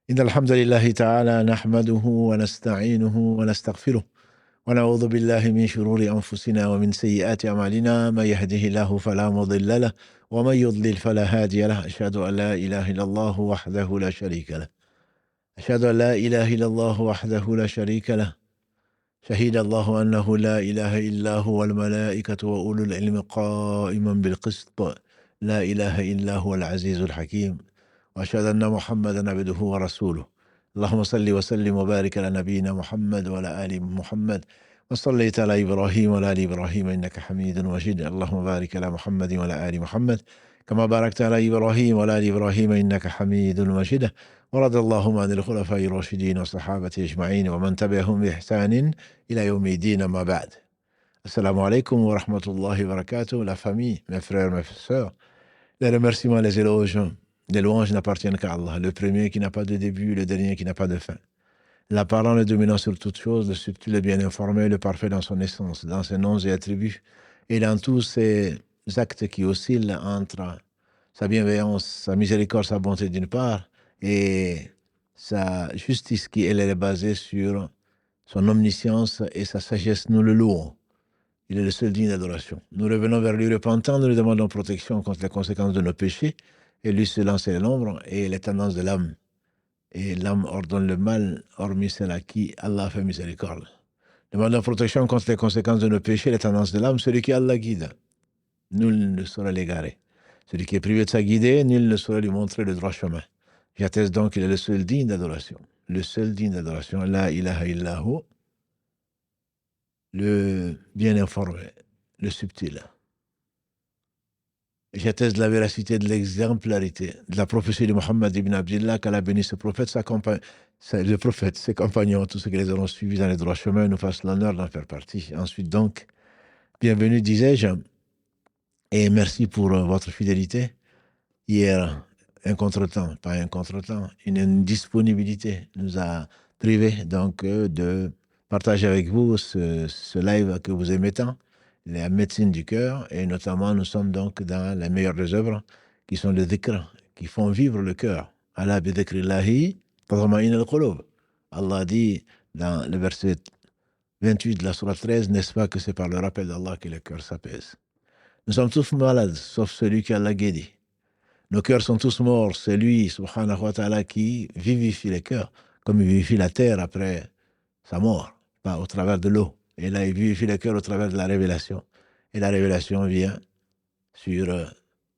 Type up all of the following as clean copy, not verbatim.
إن الحمد لله تعالى نحمده ونستعينه ونستغفره ونعوذ بالله من شرور أنفسنا ومن سيئات أعمالنا من يهده الله فلا مضل له ومن يضلل فلا هادي له أشهد أن لا إله إلا الله وحده لا شريك له أشهد أن لا إله إلا الله وحده لا شريك له شهد الله أنه لا إله إلا هو والملائكة وأولو العلم قائما بالقسط لا إله إلا هو العزيز الحكيم وأشهد أن محمدا عبده ورسوله اللهم صل وسلم وبارك على نبينا محمد وعلى آل محمد وصليت على إبراهيم وعلى آل إبراهيم إنك حميد مجيد اللهم بارك على محمد وعلى آل محمد كما باركت على إبراهيم وعلى آل إبراهيم إنك حميد مجيد ورضي اللهم عن الخلفاء الراشدين والصحابة أجمعين ومن تبعهم بإحسان إلى يوم الدين ما بعد. Assalamu alaikum wa rahmatullahi wa barakatuh, la famille, mes frères, mes sœurs. Les remerciements, les éloges, les louanges n'appartiennent qu'à Allah, le premier qui n'a pas de début, le dernier qui n'a pas de fin. La parole est dominant sur toutes choses, le subtil est bien informé, le parfait dans son essence, dans ses noms et attributs, et dans tous ses actes qui oscillent entre sa bienveillance, sa miséricorde, sa bonté d'une part, et sa justice qui, elle est basée sur son omniscience et sa sagesse, nous le louons. Il est le seul digne d'adoration. Nous revenons vers lui repentant, nous lui demandons protection contre les conséquences de nos péchés, et lui seul en sait l'ombre et les tendances de l'âme. Et l'âme ordonne le mal, hormis celle à qui Allah fait miséricorde. Demandons protection contre les conséquences de nos péchés, les tendances de l'âme, celui qui Allah guide. Nul ne saurait l'égarer. Celui qui est privé de sa guidée, nul ne saurait lui montrer le droit chemin. J'atteste donc qu'il est le seul digne d'adoration. Le seul digne d'adoration, la ilaha illahu, le bien informé, le subtil. Et j'atteste de la véracité, de l'exemplarité, de la prophétie de Mohammed ibn Abdillah, qu'Allah bénisse ce prophète, le prophète, ses compagnons, tous ceux qui les auront suivis dans les droits chemins, nous fassent l'honneur d'en faire partie. Ensuite donc, bienvenue, disais-je, et merci pour votre fidélité. Hier, un contretemps, pas un contretemps, une indisponibilité nous a privés donc de partager avec vous ce live que vous aimez tant, la médecine du cœur, et notamment nous sommes donc dans les meilleures des œuvres qui sont les dhikr, qui font vivre le cœur. Allah bi dhikrillahi tatma'innu al-qulub. Allah dit dans le verset 28 de la sourate 13, n'est-ce pas que c'est par le rappel d'Allah que le cœur s'apaise. Nous sommes tous malades, sauf celui qui Allah guérit. Nos cœurs sont tous morts, c'est lui, subhanahu wa ta'ala, qui vivifie les cœurs, comme il vivifie la terre après sa mort, pas au travers de l'eau. Et là, il vivifie les cœurs au travers de la révélation. Et la révélation vient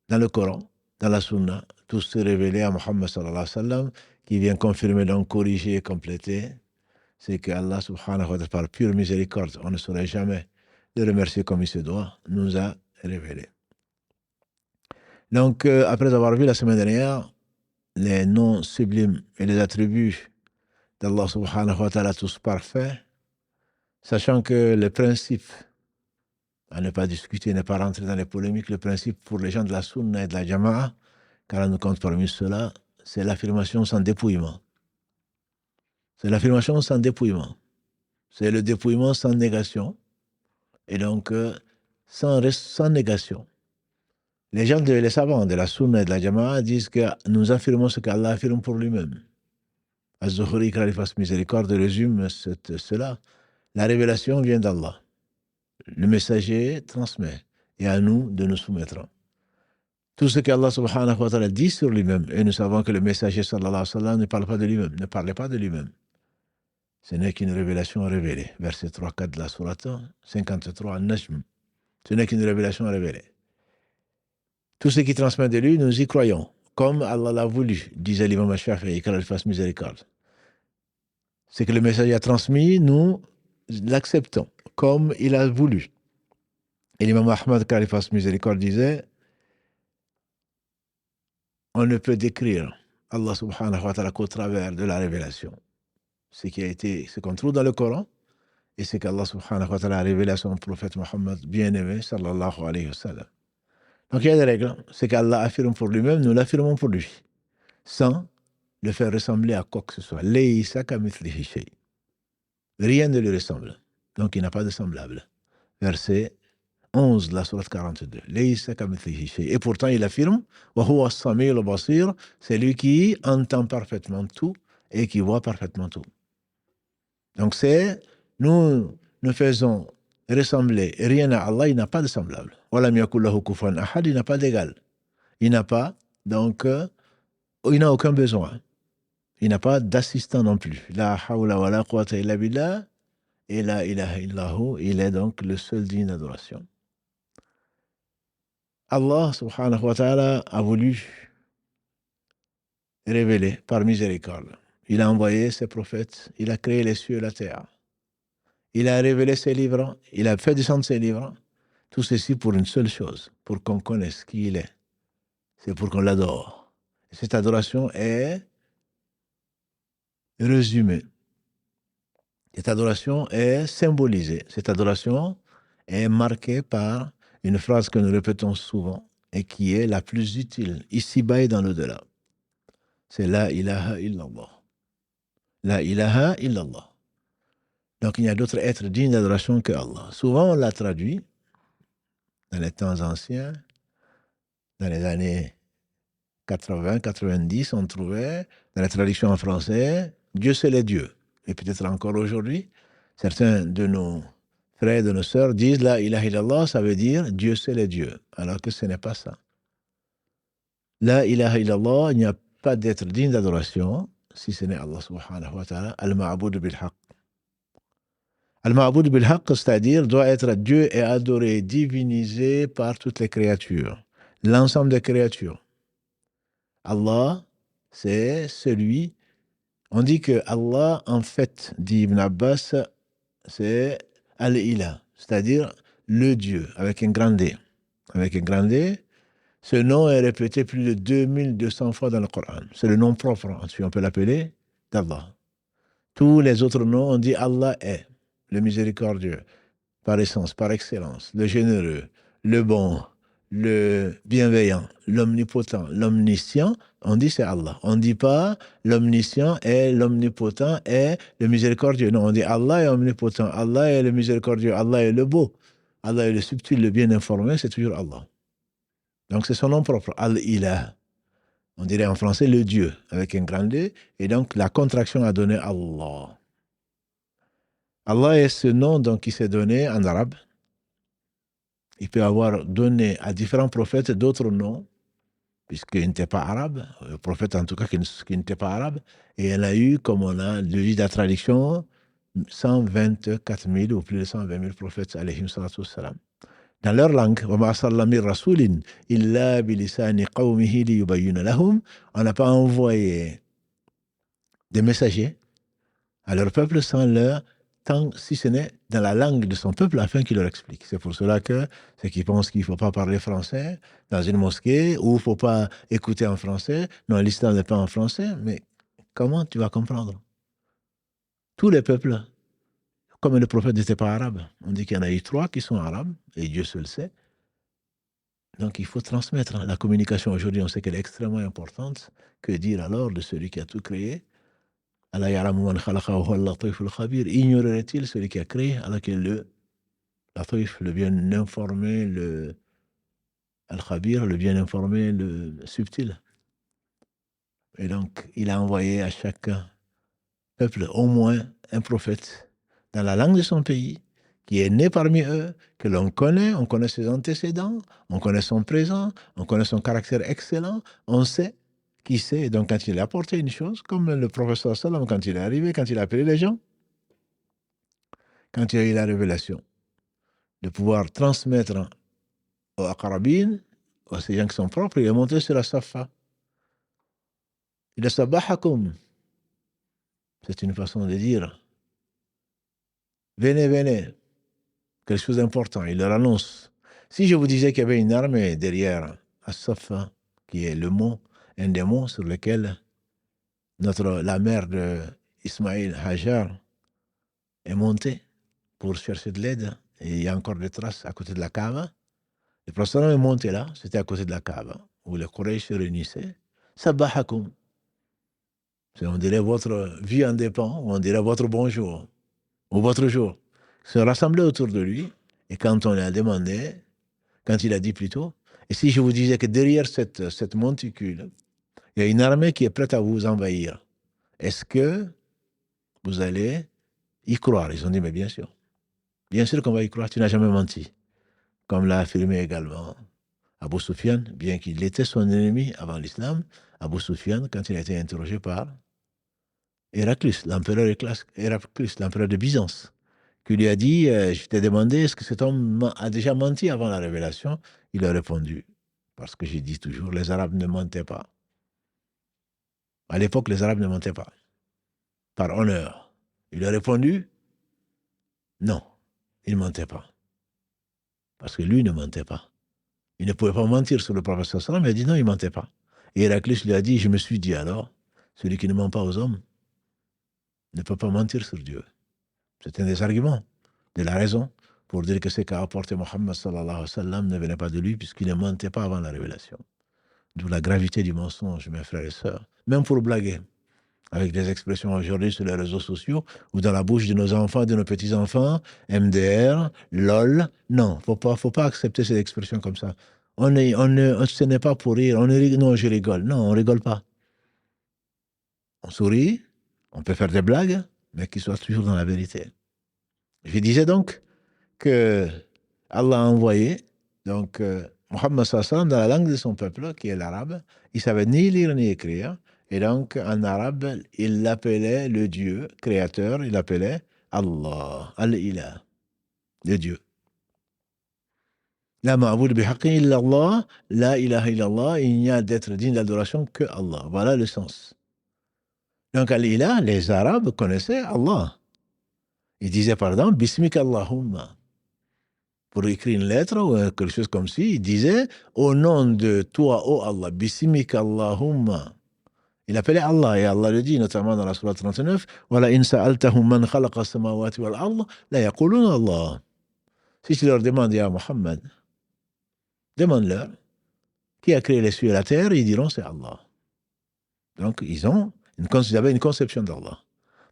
dans le Coran, dans la Sunna, tout se révélé à Muhammad sallallahu alayhi wa sallam, qui vient confirmer, donc corriger et compléter. C'est que Allah subhanahu wa ta'ala, par pure miséricorde, on ne saurait jamais le remercier comme il se doit, nous a révélé. Donc, après avoir vu la semaine dernière les noms sublimes et les attributs d'Allah subhanahu wa ta'ala tous parfaits, sachant que le principe, à ne pas discuter, ne pas rentrer dans les polémiques, le principe pour les gens de la Sunna et de la Jama'a, car on nous compte parmi ceux-là, c'est l'affirmation sans dépouillement. C'est l'affirmation sans dépouillement. C'est le dépouillement sans négation, et donc sans négation. Les gens, les savants de la Sunna et de la Jama'a disent que nous affirmons ce qu'Allah affirme pour lui-même. Az-Zuhri, qu'il fasse miséricorde, résume cela. La révélation vient d'Allah. Le messager transmet, et à nous de nous soumettre. Tout ce qu'Allah subhanahu wa ta'ala dit sur lui-même, et nous savons que le messager sallallahu alayhi wa sallam ne parle pas de lui-même, ne parlait pas de lui-même. Ce n'est qu'une révélation révélée. Verset 3-4 de la sourate 53 An-Najm. Ce n'est qu'une révélation révélée. Tout ce qui transmet de lui, nous y croyons, comme Allah l'a voulu, disait l'imam Shafi'i, qu'Allah fasse miséricorde. C'est que le messager a transmis, nous l'acceptons, comme il a voulu. Et l'imam Ahmad, qu'Allah fasse miséricorde, disait, on ne peut décrire Allah subhanahu wa ta'ala qu'au travers de la révélation. Ce qu'on trouve dans le Coran, et ce qu'Allah subhanahu wa ta'ala a révélé à son prophète Mohammed, bien-aimé, sallallahu alayhi wa sallam. Donc il y a des règles. Ce qu'Allah affirme pour lui-même, nous l'affirmons pour lui, sans le faire ressembler à quoi que ce soit. Laysa kamithlihi shay. Rien ne lui ressemble. Donc il n'a pas de semblable. Verset 11 de la sourate 42. Laysa kamithlihi shay. Et pourtant il affirme, wa huwa as-sami'ul basir, c'est lui qui entend parfaitement tout et qui voit parfaitement tout. Donc nous faisons ressembler rien à Allah, il n'a pas de semblable. Walam yakul lahu kufuwan ahad, il n'a pas d'égal. Il n'a pas, donc, il n'a aucun besoin. Il n'a pas d'assistant non plus. La hawla wa la quwwata illa billah, et la ilaha illahu, il est donc le seul digne d'adoration. Allah subhanahu wa ta'ala a voulu révéler par miséricorde. Il a envoyé ses prophètes, il a créé les cieux et la terre. Il a révélé ses livres, il a fait descendre ses livres. Tout ceci pour une seule chose, pour qu'on connaisse qui il est. C'est pour qu'on l'adore. Cette adoration est résumée. Cette adoration est symbolisée. Cette adoration est marquée par une phrase que nous répétons souvent et qui est la plus utile, ici-bas et dans l'au-delà. C'est la ilaha illallah. La ilaha illallah. Donc il y a d'autres êtres dignes d'adoration que Allah. Souvent on l'a traduit, dans les temps anciens, dans les années 80, 90, on trouvait dans la traduction en français, Dieu c'est les dieux. Et peut-être encore aujourd'hui, certains de nos frères, de nos sœurs disent la ilaha illallah, ça veut dire Dieu c'est les dieux, alors que ce n'est pas ça. La ilaha illallah, il n'y a pas d'être digne d'adoration si ce n'est Allah subhanahu wa ta'ala, al-ma'boud bil-haq. Al-ma'boud bil-haq, c'est-à-dire doit être Dieu est adoré, divinisé par toutes les créatures, l'ensemble des créatures. Allah, c'est celui. On dit que Allah, en fait, dit Ibn Abbas, c'est Al-Ilah, c'est-à-dire le Dieu, avec un grand D. Avec un grand D, ce nom est répété plus de 2200 fois dans le Coran. C'est le nom propre, si on peut l'appeler, d'Allah. Tous les autres noms, on dit Allah est le miséricordieux, par essence, par excellence, le généreux, le bon, le bienveillant, l'omnipotent, l'omniscient, on dit c'est Allah. On ne dit pas l'omniscient est l'omnipotent est le miséricordieux. Non, on dit Allah est omnipotent, Allah est le miséricordieux, Allah est le beau, Allah est le subtil, le bien informé, c'est toujours Allah. Donc c'est son nom propre, Al-Ilah. On dirait en français le Dieu, avec un grand D, et donc la contraction a donné Allah. Allah est ce nom donc, qui s'est donné en arabe. Il peut avoir donné à différents prophètes d'autres noms, puisqu'ils n'étaient pas arabes, le prophète en tout cas qui n'était pas arabe, et il y en a eu, comme on a lu la traduction, 124 000 ou plus de 120 000 prophètes, alayhim salatu wassalam. Dans leur langue, on n'a pas envoyé des messagers à leur peuple sans leur tant si ce n'est dans la langue de son peuple afin qu'il leur explique. C'est pour cela que ceux qui pensent qu'il ne faut pas parler français dans une mosquée ou il ne faut pas écouter en français, non, l'islam n'est pas en français, mais comment tu vas comprendre? Tous les peuples, comme le prophète n'était pas arabe, on dit qu'il y en a eu 3 qui sont arabes, et Dieu seul sait. Donc il faut transmettre. La communication aujourd'hui, on sait qu'elle est extrêmement importante. Que dire alors de celui qui a tout créé? Ignorerait-il celui qui a créé alors que le Latif, le bien informé, le Al-Khabir, le bien informé, le subtil. Et donc, il a envoyé à chaque peuple au moins un prophète dans la langue de son pays, qui est né parmi eux, que l'on connaît, on connaît ses antécédents, on connaît son présent, on connaît son caractère excellent, on sait qui c'est. Et donc, quand il a apporté une chose, comme le professeur Salam, quand il est arrivé, quand il a appelé les gens, quand il a eu la révélation, de pouvoir transmettre aux Aqrabines, à ces gens qui sont propres, il est monté sur la Safa. Il a sabahakum. C'est une façon de dire venez, venez. Quelque chose d'important. Il leur annonce. Si je vous disais qu'il y avait une armée derrière As-Safa, qui est le mont, un des monts sur lesquels la mère d'Ismaïl, Hajar, est montée pour chercher de l'aide, et il y a encore des traces à côté de la Kaaba. Le prophète est monté là, c'était à côté de la Kaaba, où les Quraysh se réunissaient. Sabahakum. On dirait votre vie en dépend, ou on dirait votre bonjour, ou votre jour. Se rassembler autour de lui, et quand on lui a demandé, quand il a dit plutôt, et si je vous disais que derrière cette monticule, il y a une armée qui est prête à vous envahir, est-ce que vous allez y croire? Ils ont dit, mais bien sûr qu'on va y croire, tu n'as jamais menti. Comme l'a affirmé également Abu Sufyan, bien qu'il était son ennemi avant l'islam, Abu Sufyan, quand il a été interrogé par Héraclius, l'empereur de Byzance, qui lui a dit, je t'ai demandé, est-ce que cet homme a déjà menti avant la révélation? Il a répondu, parce que j'ai dit toujours, les Arabes ne mentaient pas. À l'époque, les Arabes ne mentaient pas, par honneur. Il a répondu, non, il ne mentait pas, parce que lui ne mentait pas. Il ne pouvait pas mentir sur le prophète sallam, mais il a dit non, il ne mentait pas. Et Héraclius lui a dit, je me suis dit alors, celui qui ne ment pas aux hommes ne peut pas mentir sur Dieu. C'est un des arguments de la raison pour dire que ce qu'a apporté Mohammed sallallahu alayhi wa sallam ne venait pas de lui puisqu'il ne mentait pas avant la révélation. D'où la gravité du mensonge, mes frères et sœurs. Même pour blaguer, avec des expressions aujourd'hui sur les réseaux sociaux ou dans la bouche de nos enfants, de nos petits-enfants, MDR, LOL. Non, faut pas accepter ces expressions comme ça. Ce n'est pas pour rire. Non, je rigole. Non, on rigole pas. On sourit, on peut faire des blagues, mais qu'ils soient toujours dans la vérité. Je disais donc que Allah a envoyé Muhammad sallam dans la langue de son peuple, qui est l'arabe. Il ne savait ni lire ni écrire. Et donc, en arabe, il l'appelait le Dieu créateur, il l'appelait Allah, Al-Ilah, le Dieu. La ma'boud bihaqqin illa Allah, la ilaha illallah, il n'y a d'être digne d'adoration que Allah. Voilà le sens. Donc, Al-Ilah, les Arabes connaissaient Allah. Ils disaient, par exemple, Bismik Allahumma. Pour écrire une lettre ou quelque chose comme ça, il disait, au nom de toi, ô Allah, Bismik Allahumma. Il appelait Allah, et Allah le dit, notamment dans la sourate 39, Wala in sa'altahum man khalaqa samawati wal ard, la yaquluna Allah. Si tu leur demandes, ya Muhammad, demande-leur, qui a créé les cieux et la terre, ils diront, c'est Allah. Donc, ils avaient une conception d'Allah.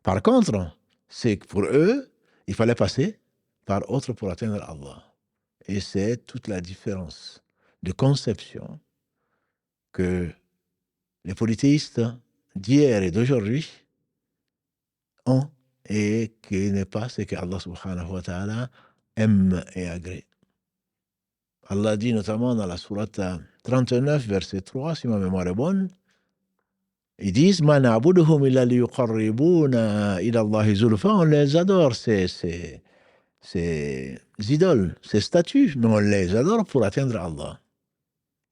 Par contre, c'est que pour eux, il fallait passer par autre pour atteindre Allah. Et c'est toute la différence de conception que les polythéistes d'hier et d'aujourd'hui ont et qui n'est pas ce que Allah subhanahu wa ta'ala aime et agrée. Allah dit notamment dans la sourate 39, verset 3, si ma mémoire est bonne, ils disent Ma na'buduhum illa liyuqarribuna ila Allahi zulfa. On les adore, ces idoles, ces statues, mais on les adore pour atteindre Allah.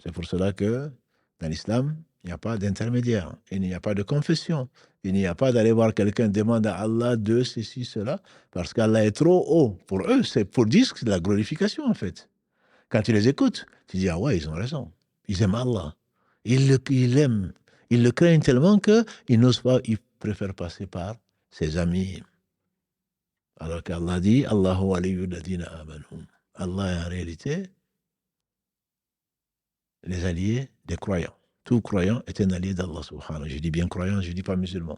C'est pour cela que dans l'islam, il n'y a pas d'intermédiaire, il n'y a pas de confession, il n'y a pas d'aller voir quelqu'un demander à Allah de ceci, cela, parce qu'Allah est trop haut. Pour eux, c'est pour dire que c'est de la glorification en fait. Quand tu les écoutes, tu dis, ah ouais, ils ont raison. Ils aiment Allah. Ils l'aiment. Ils le craignent tellement qu'ils n'osent pas, ils préfèrent passer par ses amis. Alors qu'Allah dit, Allahu aliyyul ladina amanu. Allah est en réalité les alliés des croyants. Tout croyant est un allié d'Allah subhanahu. Je dis bien croyant, je ne dis pas musulman.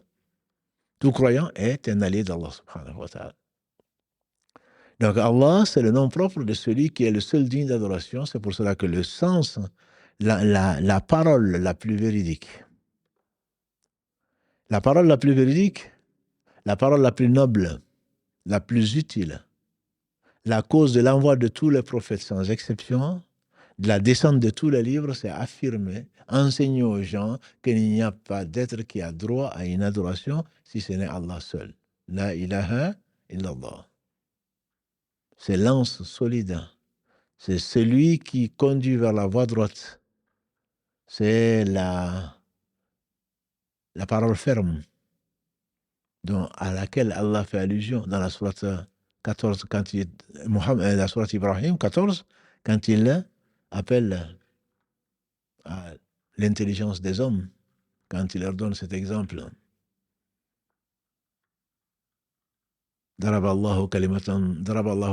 Tout croyant est un allié d'Allah subhanahu wa ta'ala. Donc Allah, c'est le nom propre de celui qui est le seul digne d'adoration. C'est pour cela que le sens, la parole la plus véridique, la parole la plus véridique, la parole la plus noble, la plus utile, la cause de l'envoi de tous les prophètes sans exception, de la descente de tous les livres, c'est affirmer, enseigner aux gens qu'il n'y a pas d'être qui a droit à une adoration si ce n'est Allah seul. La ilaha illallah. C'est l'anse solide. C'est celui qui conduit vers la voie droite. C'est la parole ferme à laquelle Allah fait allusion dans la sourate 14, la sourate Ibrahim 14, quand il appelle à l'intelligence des hommes, quand il leur donne cet exemple. Daraballahu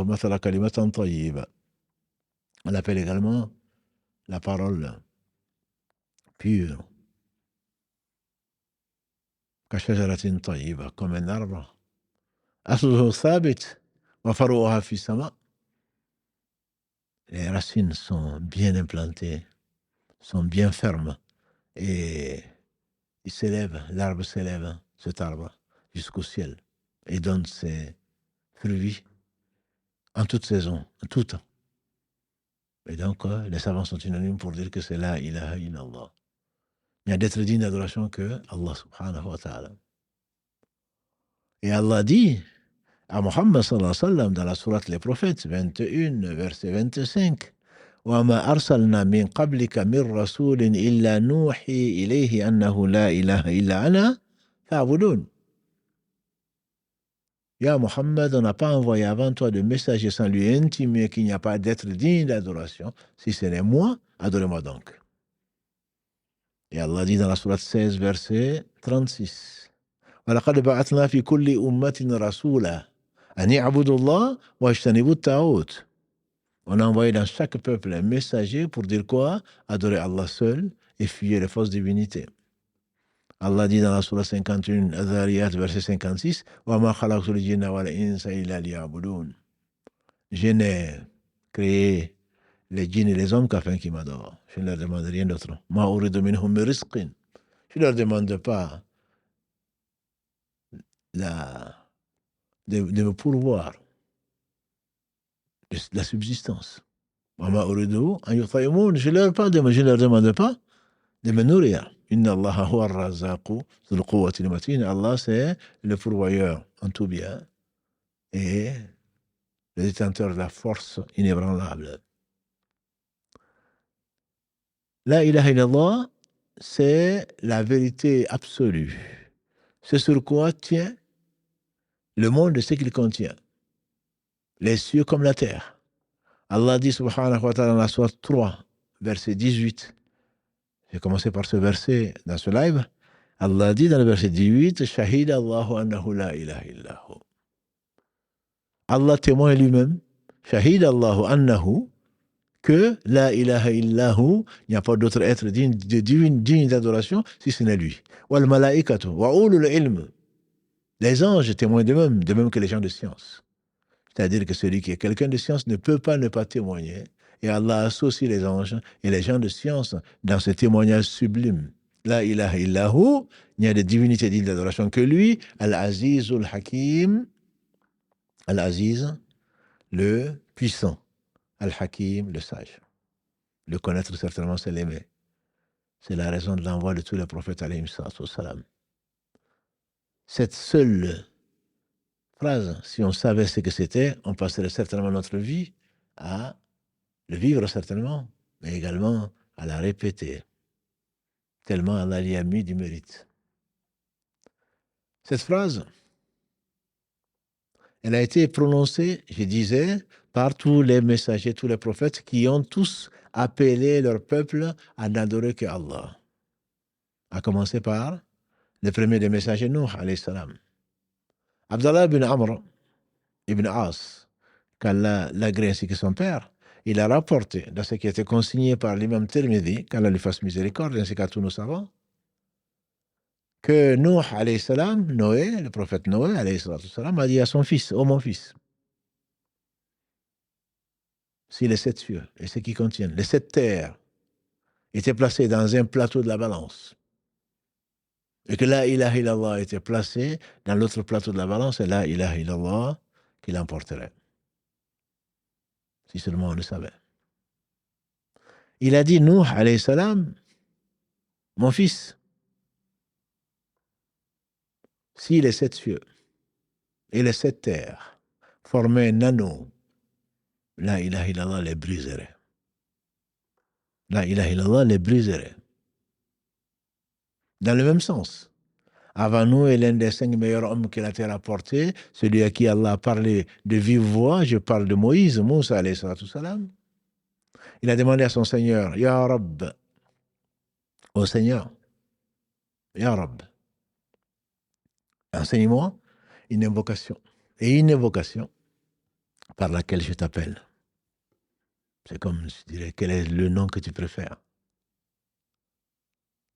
mathala kalimatan tayyiba. On appelle également la parole pure. Kashajaratin tayyiba, comme un arbre. Asluhu thabit wa faruha fi sama. Les racines sont bien implantées, sont bien fermes et il s'élève, l'arbre s'élève cet arbre, jusqu'au ciel, et donne ses fruits en toute saison, en tout temps. Et donc, les savants sont unanimes pour dire que c'est la ilaha illallah. Il n'y a d'être digne d'adoration que Allah subhanahu wa ta'ala. Et Allah dit à Muhammad sallallahu alayhi wa sallam dans la sourate Les Prophètes, 21, verset 25, وَمَا أَرْسَلْنَا مِنْ قَبْلِكَ مِنْ رَسُولٍ إِلَّا نُوحِي إِلَيْهِ أَنَّهُ لَا إِلَهَ إِلَّا أَنَا فَاعْبُدُونِ. Ya Muhammad, on n'a pas envoyé avant toi de messager sans lui intimer qu'il n'y a pas d'être digne d'adoration. Si ce n'est moi, adorez-moi donc. Et Allah dit dans la sourate 16, verset 36, وَلَقَدْ بَعَثْنَا فِي كُلِّ أُمَّةٍ رَسُولًا أَنِ اعْبُدُوا اللَّهَ وَاجْتَنِبُوا الطَّاغُوتَ. On a envoyé dans chaque peuple un messager pour dire quoi? Adorer Allah seul et fuir les fausses divinités. Allah dit dans la sourate 51, Adhariyat, verset 56, وَمَا خَلَقْتُ الْجِنَّ وَالْإِنسَ إِلَّا لِيَعْبُدُونَ. Je n'ai créé les djinns et les hommes qu'afin qu'ils m'adorent. Je ne leur demande rien d'autre. مَا أُرِيدُ مِنْهُم مِّن رِزْقٍ. Je ne leur demande pas de me pourvoir de la subsistance. وَمَا أُرِيدُ أَن يُطْعِمُونِ. Je ne leur demande pas de me nourrir. Inna Allah huwa ar-razzaqu dhul quwwati al-matin. Allah, c'est le pourvoyeur en tout bien et le détenteur de la force inébranlable. La ilaha illallah, c'est la vérité absolue. C'est sur quoi tient le monde de ce qu'il contient, les cieux comme la terre. Allah dit subhanahu wa ta'ala dans la sourate 3, verset 18. J'ai commencé par ce verset dans ce live. Allah dit dans le verset 18, Shahid Allahu annahu la ilaha illahu. Allah témoigne lui-même, Shahid Allahu annahu, que la ilaha illahu, il n'y a pas d'autre être digne d'adoration si ce n'est lui. Wal malaikatu wa ulul ilm. Les anges témoignent de même que les gens de science. C'est-à-dire que celui qui est quelqu'un de science ne peut pas ne pas témoigner. Et Allah associe les anges et les gens de science dans ce témoignage sublime. La ilaha illahu, il n'y a de divinité digne d'adoration que lui, Al-Azizul Hakim, Al-Aziz, le puissant, Al-Hakim, le sage. Le connaître certainement, c'est l'aimer. C'est la raison de l'envoi de tous les prophètes, alayhim salam. Cette seule phrase, si on savait ce que c'était, on passerait certainement notre vie à le vivre certainement, mais également à la répéter, tellement Allah y a mis du mérite. Cette phrase, elle a été prononcée, je disais, par tous les messagers, tous les prophètes qui ont tous appelé leur peuple à n'adorer que Allah. À commencer par le premier des messagers, Nuh, alayhi salam. Abdallah ibn Amr, ibn As, qu'Allah l'agrée ainsi que son père, il a rapporté, dans ce qui a été consigné par l'imam Tirmidhi, qu'Allah lui fasse miséricorde, ainsi qu'à tous nos savants, que Nuh, alayhi salam, Noé, le prophète Noé, alayhi salam, a dit à son fils, ô mon fils, si les 7 cieux et ce qui contiennent, les 7 terres, étaient placés dans un plateau de la balance, et que la ilaha illallah était placée dans l'autre plateau de la balance, et la ilaha illallah qui l'emporterait. Si seulement on le savait. Il a dit, Nuh, alayhi salam, mon fils, si les 7 cieux et les 7 terres formaient un anneau, la ilaha illallah les briserait. La ilaha illallah les briserait. Dans le même sens, avant nous est l'un des 5 meilleurs hommes que la terre a porté, celui à qui Allah a parlé de vive voix, je parle de Moïse, Moussa alayhi salam. Il a demandé à son Seigneur, Ya Rabb, ô Seigneur, Ya Rabb, enseigne-moi une invocation. Et une invocation par laquelle je t'appelle. C'est comme, je dirais, quel est le nom que tu préfères?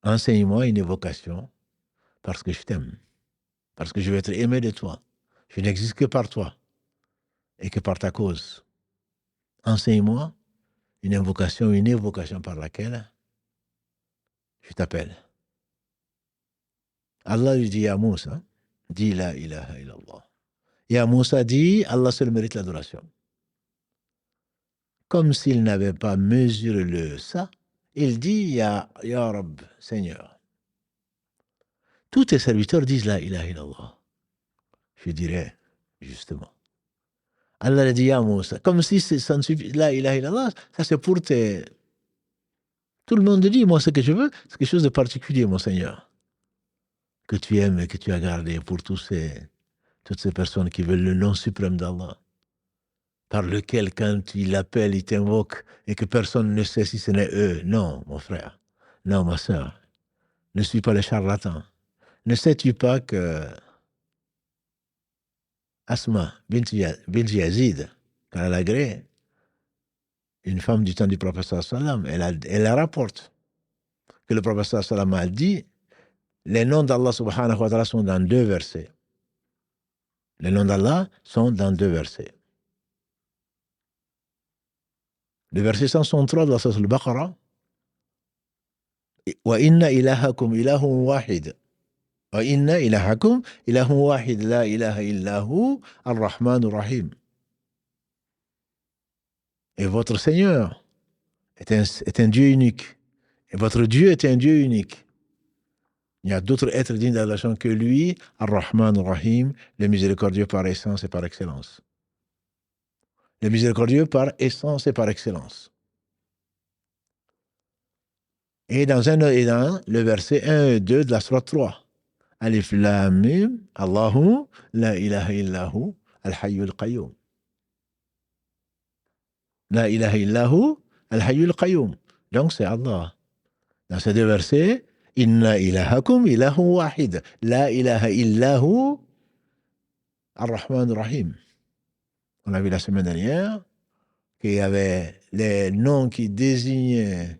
Enseigne-moi une évocation parce que je t'aime, parce que je veux être aimé de toi. Je n'existe que par toi et que par ta cause. Enseigne-moi une invocation, une évocation par laquelle je t'appelle. Allah lui dit à Moussa, dis la ilaha illallah. Et à Moussa dit, Allah seul mérite l'adoration. Comme s'il n'avait pas mesuré ça, il dit, ya Rab, Seigneur, tous tes serviteurs disent la ilaha illallah. Je dirais, justement. Allah a dit à Moussa, comme si ça ne suffit, la ilaha illallah, ça c'est pour tes... Tout le monde dit, moi ce que je veux, c'est quelque chose de particulier, mon Seigneur, que tu aimes et que tu as gardé pour toutes ces personnes qui veulent le nom suprême d'Allah, par lequel quand il l'appelle, il t'invoque, et que personne ne sait si ce n'est eux. Non, mon frère, non, ma soeur, ne suis pas le charlatan. Ne sais-tu pas que Asma bint Yazid, quand elle a agréé, une femme du temps du prophète sallam, elle rapporte que le prophète sallam a dit, les noms d'Allah subhanahu wa ta'ala sont dans 2 versets. Les noms d'Allah sont dans 2 versets. Le verset 163 de la sourate al-Baqarah, wa inna ilahakum ilahun wahid. Wa inna ilahakum ilahun wahid la ilaha illahu ar-Rahman ar-Rahim. Et votre Seigneur est un Dieu unique. Et votre Dieu est un Dieu unique. Il y a d'autres êtres dignes d'adoration que lui, Ar-Rahman Ar-Rahim, le miséricordieux par essence et par excellence. Le miséricordieux par essence et par excellence. Et dans le verset 1 et 2 de la sourate 3, Alif Lam Mim, Allahu la ilaha illahu al-hayyul qayyum. La ilaha illahu al-hayyul qayyum. Donc c'est Allah. Dans ces 2 versets, Inna ilahakum ilahun wahid. La ilaha illahu ar-Rahman ar-Rahim. On a vu la semaine dernière qu'il y avait les noms qui désignaient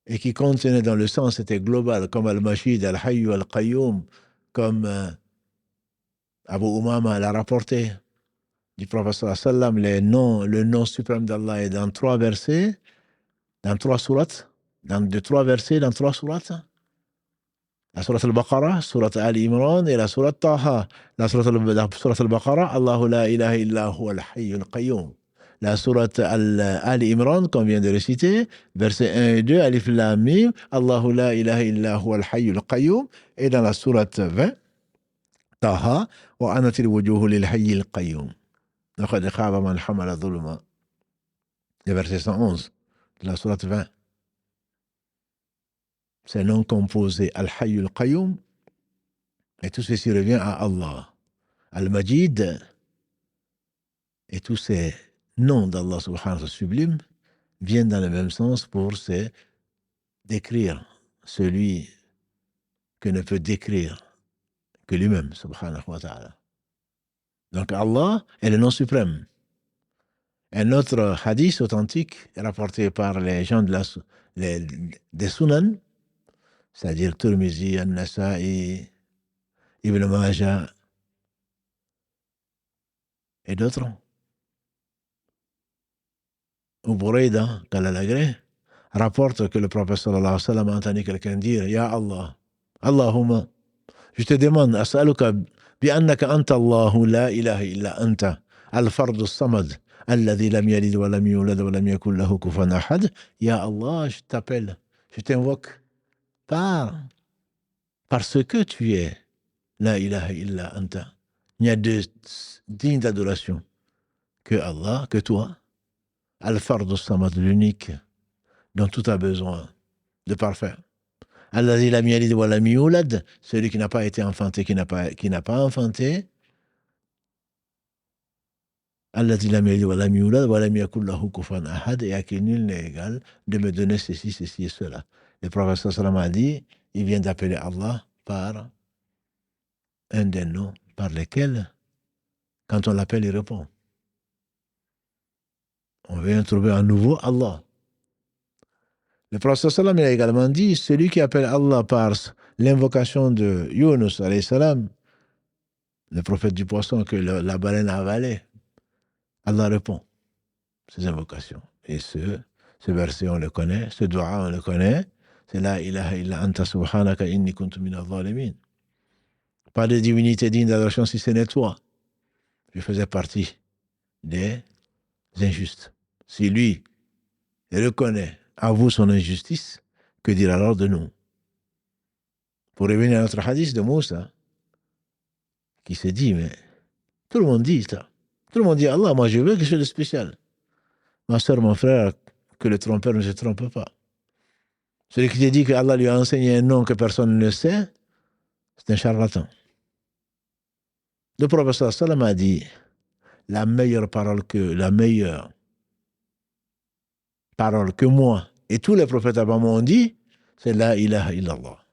et qui contenaient dans le sens, c'était global, comme Al-Mashid, Al-Hayyu, Al-Qayyum, comme Abu Umama l'a rapporté du prophète sallam, le nom suprême d'Allah est dans 3 versets, dans 3 sourates, dans 3 versets, dans 3 sourates. La sourate al-Baqarah, sourate al-Imran et la sourate Taha. La sourate al-Baqarah, Allahu la ilaha illa huwa al-hayyul qayyum. La sourate al-Imran, qu'on vient de réciter, versets 1 et 2, Alif Lam Mim, Allahu la ilaha illa huwa al-hayyul qayyum. Et dans la sourate 20, Taha, wa anatil wujuhu lil hayyil qayyum. Laqad khaba man hamala dhulma. Le verset 111 de la sourate 20. Ces noms composés Al-Hayyul Qayyum, et tout ceci revient à Allah. Al-Majid, et tous ces noms d'Allah subhanahu wa ta'ala sublimes viennent dans le même sens pour décrire celui que ne peut décrire que lui-même, subhanahu wa ta'ala. Donc Allah est le nom suprême. Un autre hadith authentique rapporté par les gens des Sunan, c'est-à-dire Tirmizi, An-Nasa'i, Ibn Majah et d'autres. Ou Bourayda, qu'Allah rapporte que le prophète sallallahu alayhi wa sallam a entendu quelqu'un dire, Ya Allah, Allahumma, je te demande, as'aluka bi'annaka anta Allahu la ilaha illa anta, al-fardu samad, alladhi lam yalid wa lam yulad wa lam yakul lahu kufuwan ahad. Ya Allah, je t'appelle, je t'invoque parce que tu es la ilaha illa anta. Il n'y a de digne d'adoration que Allah, que toi. Al-Fardu Samad, l'unique dont tout a besoin de parfait. Alladhi lam yalid wa lam yulad, celui qui n'a pas été enfanté, qui n'a pas enfanté. Alladhi lam yalid wa lam yulad wa lam yakul lahu kufuwan ahad, et à qui nul n'est égal de me donner ceci et cela. Le prophète sallam a dit, il vient d'appeler Allah par un des noms par lesquels, quand on l'appelle, il répond. On vient trouver à nouveau Allah. Le prophète sallam a également dit, celui qui appelle Allah par l'invocation de Yunus alayhi salam, le prophète du poisson que la baleine a avalé, Allah répond ces invocations. Et ce verset, on le connaît, ce dua, on le connaît, C'est la ilaha illa anta subhanaka inni kuntu minaz zalimin. Pas de divinité digne d'adoration si ce n'est toi. Je faisais partie des injustes. Si lui reconnaît, avoue son injustice, que dire alors de nous? Pour revenir à notre hadith de Moussa, qui s'est dit, mais tout le monde dit ça. Tout le monde dit, Allah, moi je veux quelque chose de spécial. Ma soeur, mon frère, que le trompeur ne se trompe pas. Celui qui te dit que Allah lui a enseigné un nom que personne ne sait, c'est un charlatan. Le prophète sallam a dit, la meilleure parole que moi et tous les prophètes avant moi ont dit, c'est la ilaha illallah.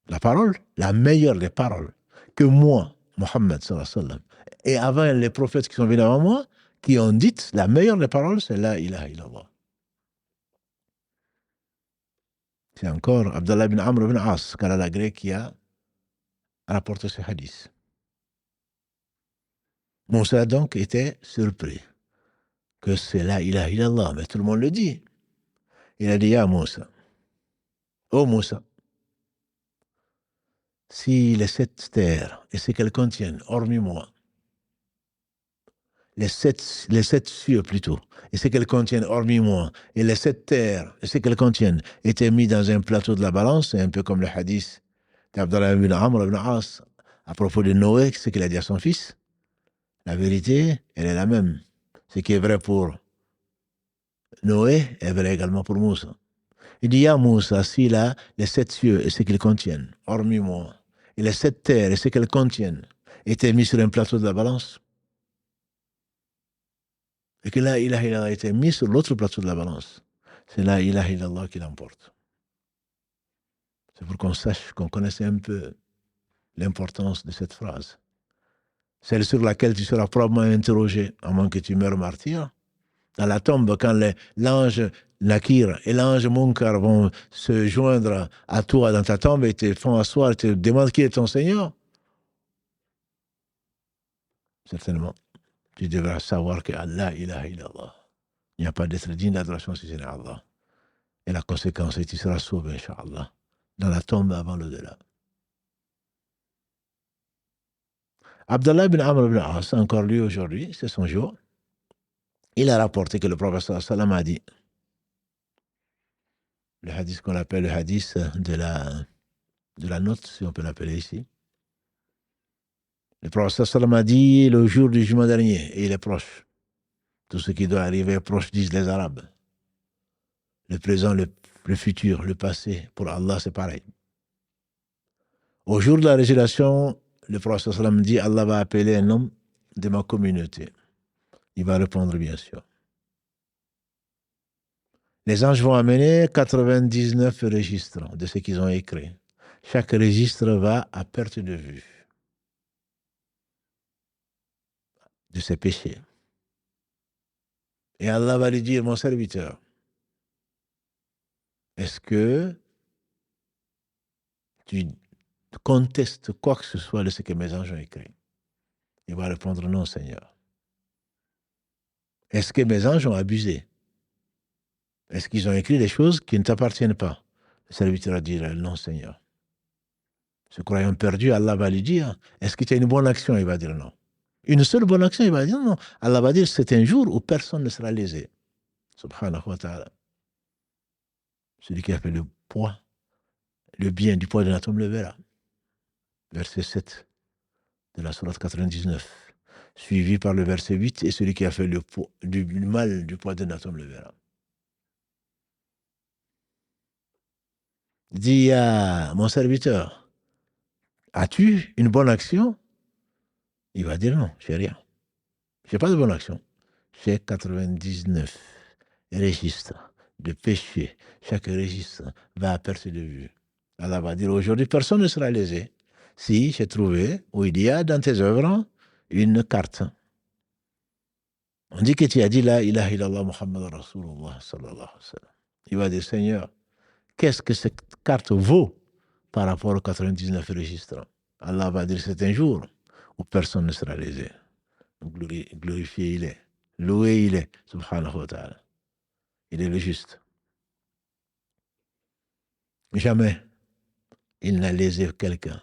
La parole, la meilleure des paroles que moi, Mohammed sallallahu alayhi wa sallam, et avant les prophètes qui sont venus avant moi, qui ont dit, la meilleure des paroles, c'est la ilaha illallah. C'est encore Abdallah ibn Amr ibn As, Canada grec, qui a rapporté ce hadith. Moussa donc était surpris que c'est la ilaha illallah, mais tout le monde le dit. Il a dit, ya Moussa, oh Moussa, si les 7 terres et ce qu'elles contiennent, hormis moi, les sept cieux plutôt, et ce qu'elles contiennent hormis moi, et les 7 terres et ce qu'elles contiennent étaient mis dans un plateau de la balance, c'est un peu comme le hadith d'Abdallah ibn Amr ibn As à propos de Noé, ce qu'il a dit à son fils. La vérité, elle est la même. Ce qui est vrai pour Noé est vrai également pour Moussa. Il dit, ya Moussa, si là, les 7 cieux et ce qu'ils contiennent, hormis moi, et les 7 terres et ce qu'elles contiennent, étaient mis sur un plateau de la balance, et que la ilaha illallah a été mis sur l'autre plateau de la balance, c'est la ilaha illallah qui l'emporte. C'est pour qu'on sache, qu'on connaisse un peu l'importance de cette phrase. Celle sur laquelle tu seras probablement interrogé, à moins que tu meurs martyr. Dans la tombe, quand l'ange Nakir et l'ange Munkar vont se joindre à toi dans ta tombe et te font asseoir et te demandent qui est ton Seigneur, certainement, tu devras savoir que Allah ilaha illallah. Il n'y a pas d'être digne d'adoration si ce n'est Allah. Et la conséquence est que tu seras sauvé, Inch'Allah, dans la tombe avant l'au-delà. Abdallah ibn Amr ibn As, encore lui aujourd'hui, c'est son jour, il a rapporté que le prophète sallam a dit, le hadith qu'on appelle le hadith de la note, si on peut l'appeler ici. Le prophète sallam a dit le jour du jugement dernier, et il est proche. Tout ce qui doit arriver est proche, disent les Arabes. Le présent, le futur, le passé, pour Allah, c'est pareil. Au jour de la résurrection, le prophète sallam dit, Allah va appeler un homme de ma communauté. Il va répondre, bien sûr. Les anges vont amener 99 registres de ce qu'ils ont écrit. Chaque registre va à perte de vue de ses péchés. Et Allah va lui dire, mon serviteur, est-ce que tu contestes quoi que ce soit de ce que mes anges ont écrit? Il va répondre, non, Seigneur. Est-ce que mes anges ont abusé? Est-ce qu'ils ont écrit des choses qui ne t'appartiennent pas? Le serviteur va dire, non, Seigneur. Ce croyant perdu, Allah va lui dire, est-ce que tu as une bonne action? Il va dire non. Une seule bonne action, il va dire non. Allah va dire, c'est un jour où personne ne sera lésé. Subhanahu wa ta'ala. Celui qui a fait le poids, le bien du poids d'un atome le verra. Verset 7 de la sourate 99. Suivi par le verset 8, et celui qui a fait le poids, du mal du poids d'un atome le verra. Il dit à mon serviteur, as-tu une bonne action? Il va dire non, j'ai rien. J'ai pas de bonne action. J'ai 99 registres de péché. Chaque registre va à perte de vue. Allah va dire aujourd'hui, personne ne sera lésé si j'ai trouvé où il y a dans tes œuvres une carte. On dit que tu as dit la ilaha illallah Muhammad Rasulullah sallallahu alayhi wa sallam. Il va dire, Seigneur, qu'est-ce que cette carte vaut par rapport aux 99 registres? Allah va dire, c'est un jour où personne ne sera lésé. Glorifié il est. Loué il est. Subhanahu wa ta'ala. Il est le juste. Jamais il n'a lésé quelqu'un.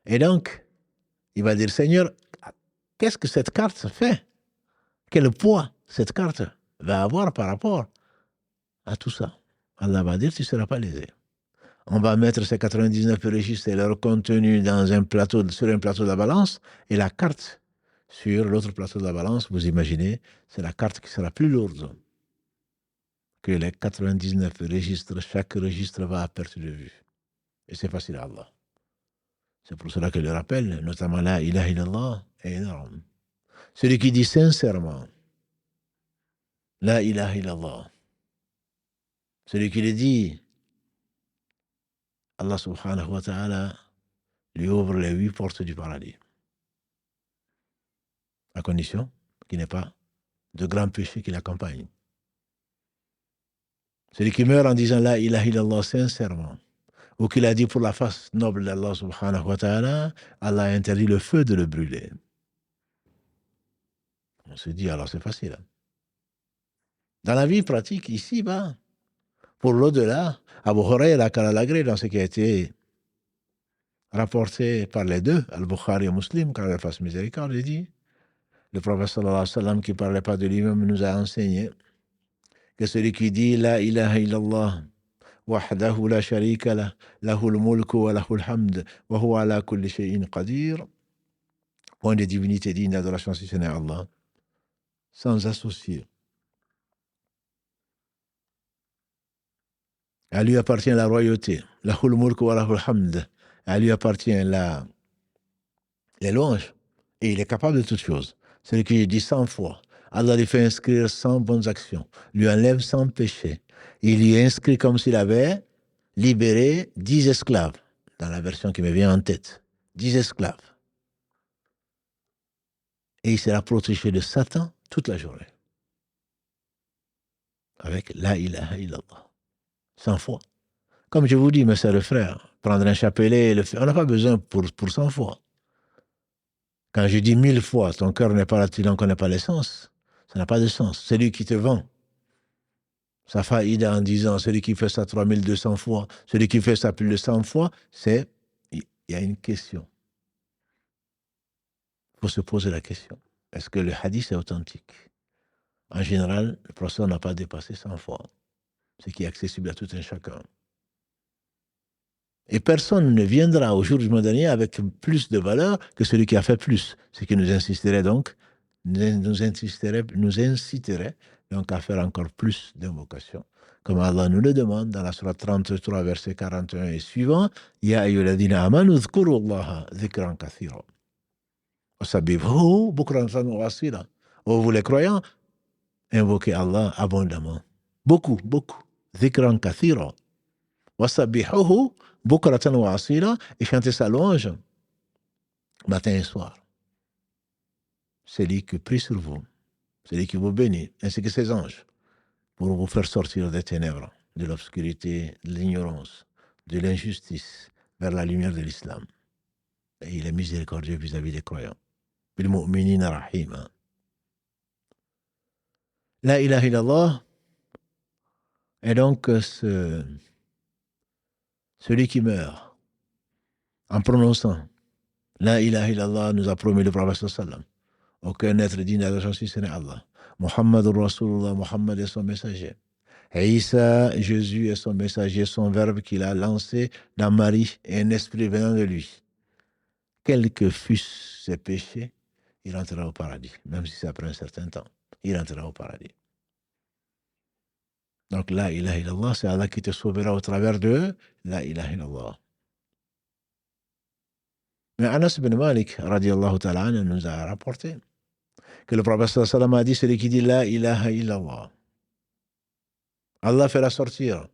Et donc, il va dire, Seigneur, qu'est-ce que cette carte fait? Quel poids cette carte va avoir par rapport à tout ça? Allah va dire, tu ne seras pas lésé. On va mettre ces 99 registres et leur contenu dans un plateau, sur un plateau de la balance, et la carte sur l'autre plateau de la balance, vous imaginez, c'est la carte qui sera plus lourde que les 99 registres. Chaque registre va à perte de vue. Et c'est facile à Allah. C'est pour cela que le rappel, notamment la ilaha illallah, est énorme. Celui qui dit sincèrement la ilaha illallah, celui qui le dit, Allah subhanahu wa ta'ala lui ouvre les 8 portes du paradis. À condition qu'il n'ait pas de grands péchés qui l'accompagnent. Celui qui meurt en disant la ilaha illallah sincèrement, ou qu'il a dit pour la face noble d'Allah subhanahu wa ta'ala, Allah a interdit le feu de le brûler. On se dit, alors c'est facile. Dans la vie pratique, ici-bas, pour l'au-delà, Abu Huraira, Kalalagré, dans ce qui a été rapporté par les deux, Al-Bukhari et Muslim, car il fasse miséricorde, il dit, le prophète sallallahu alayhi wa sallam, qui ne parlait pas de lui-même, nous a enseigné que celui qui dit la ilaha illallah, wahdahu la sharika lah, lahul mulku wa lahul hamd, wa huwa ala kulli shay'in qadir, point de divinité digne d'adoration si ce n'est Allah, sans associer. À lui appartient la royauté, lahul mulku wa lahul hamd, à lui appartient les louanges, et il est capable de toutes choses. Celui qui dit 100 fois, Allah lui fait inscrire 100 bonnes actions, lui enlève 100 péchés. Il lui inscrit comme s'il avait libéré 10 esclaves, dans la version qui me vient en tête. 10 esclaves. Et il sera protégé de Satan toute la journée. Avec la ilaha illallah. 100 fois. Comme je vous dis, mes sœurs et frères, prendre un chapelet, on n'a pas besoin pour 100 fois. Quand je dis 1000 fois, ton cœur n'est pas là, tu n'en connais pas l'essence. Ça n'a pas de sens. Celui qui te vend sa faïda en disant celui qui fait ça 3200 fois, celui qui fait ça plus de 100 fois, il y a une question. Il faut se poser la question. Est-ce que le hadith est authentique? En général, le prophète n'a pas dépassé 100 fois, ce qui est accessible à tout un chacun. Et personne ne viendra au jugement dernier avec plus de valeur que celui qui a fait plus. Ce qui nous inciterait donc, nous inciterait donc à faire encore plus d'invocations. Comme Allah nous le demande dans la sourate 33, verset 41 et suivant, Ya ayyuhalladhina amanu dhkurullaha dhikran kathira. Wasabbihuhu bukratan wa asila. Oh, vous les croyants, invoquez Allah abondamment. Beaucoup, beaucoup. Dhikran kathira. Wasabbihuhu bukratan wa asila, et chantez sa louange matin et soir. C'est lui qui prie sur vous, c'est lui qui vous bénit, ainsi que ses anges, pour vous faire sortir des ténèbres, de l'obscurité, de l'ignorance, de l'injustice, vers la lumière de l'islam. Et il est miséricordieux vis-à-vis des croyants. Bil mu'minina rahima. La ilaha illallah est donc celui qui meurt en prononçant la ilaha illallah, nous a promis le prophète sallam. Aucun être digne d'adoration si ce n'est Allah. Muhammadur Rasulullah, Muhammad est son messager. Isa, Jésus est son messager, son verbe qu'il a lancé dans Marie et un esprit venant de lui. Quels que fussent ses péchés, il entrera au paradis, même si c'est après un certain temps. Il entrera au paradis. Donc la ilaha illallah, c'est Allah qui te sauvera au travers de la ilaha illallah. Mais Anas ibn Malik, radiallahu ta'ala, nous a rapporté que le prophète sallallahu alayhi wa sallam a dit, celui qui dit la ilaha illallah, Allah fera sortir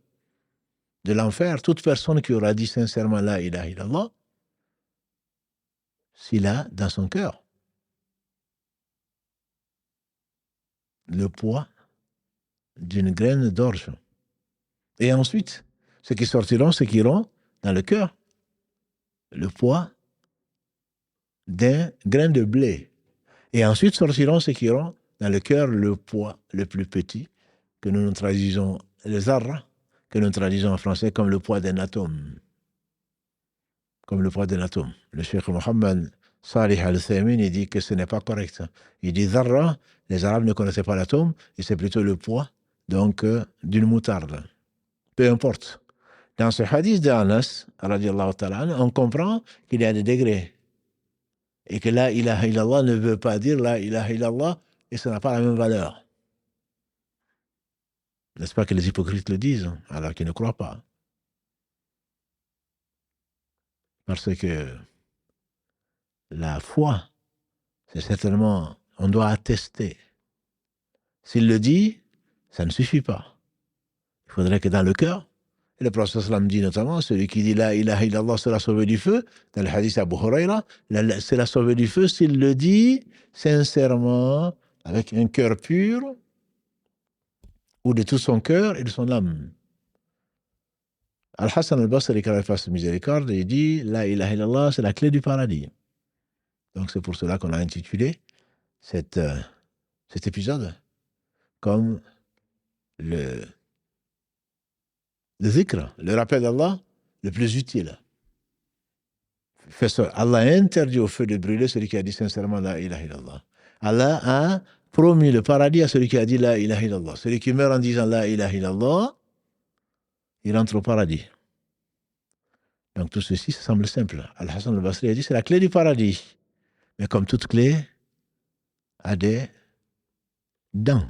de l'enfer toute personne qui aura dit sincèrement la ilaha illallah, s'il a dans son cœur le poids d'une graine d'orge. Et ensuite, ceux qui sortiront, ceux qui iront dans le cœur, le poids d'un grain de blé. Et ensuite sortiront ceux qui iront dans le cœur le poids le plus petit, que nous traduisons le zarra, que nous traduisons en français comme le poids d'un atome. Comme le poids d'un atome. Le Cheikh Mohammed Salih al-Thaymin, il dit que ce n'est pas correct. Il dit zarra, les Arabes ne connaissaient pas l'atome, et c'est plutôt le poids donc d'une moutarde. Peu importe. Dans ce hadith d'Anas, on comprend qu'il y a des degrés. Et que la ilaha illallah ne veut pas dire la ilaha illallah, et ça n'a pas la même valeur. N'est-ce pas que les hypocrites le disent, alors qu'ils ne croient pas? Parce que la foi, c'est certainement, on doit attester. S'il le dit, ça ne suffit pas. Il faudrait que dans le cœur, et le prophète sallam dit notamment, celui qui dit la ilaha illallah sera sauvé du feu, dans le hadith Abu Huraira, c'est la sauvé du feu s'il le dit sincèrement, avec un cœur pur, ou de tout son cœur et de son âme. Al-Hassan al-Basri, qui a fait miséricorde, il dit la ilaha illallah, c'est la clé du paradis. Donc c'est pour cela qu'on a intitulé cet épisode comme le zikr, le rappel d'Allah le plus utile. Allah a interdit au feu de brûler celui qui a dit sincèrement la ilaha illallah. Allah a promis le paradis à celui qui a dit la ilaha illallah. Celui qui meurt en disant la ilaha illallah, il entre au paradis. Donc tout ceci, ça semble simple. Al-Hassan al-Basri a dit c'est la clé du paradis. Mais comme toute clé, a des dents.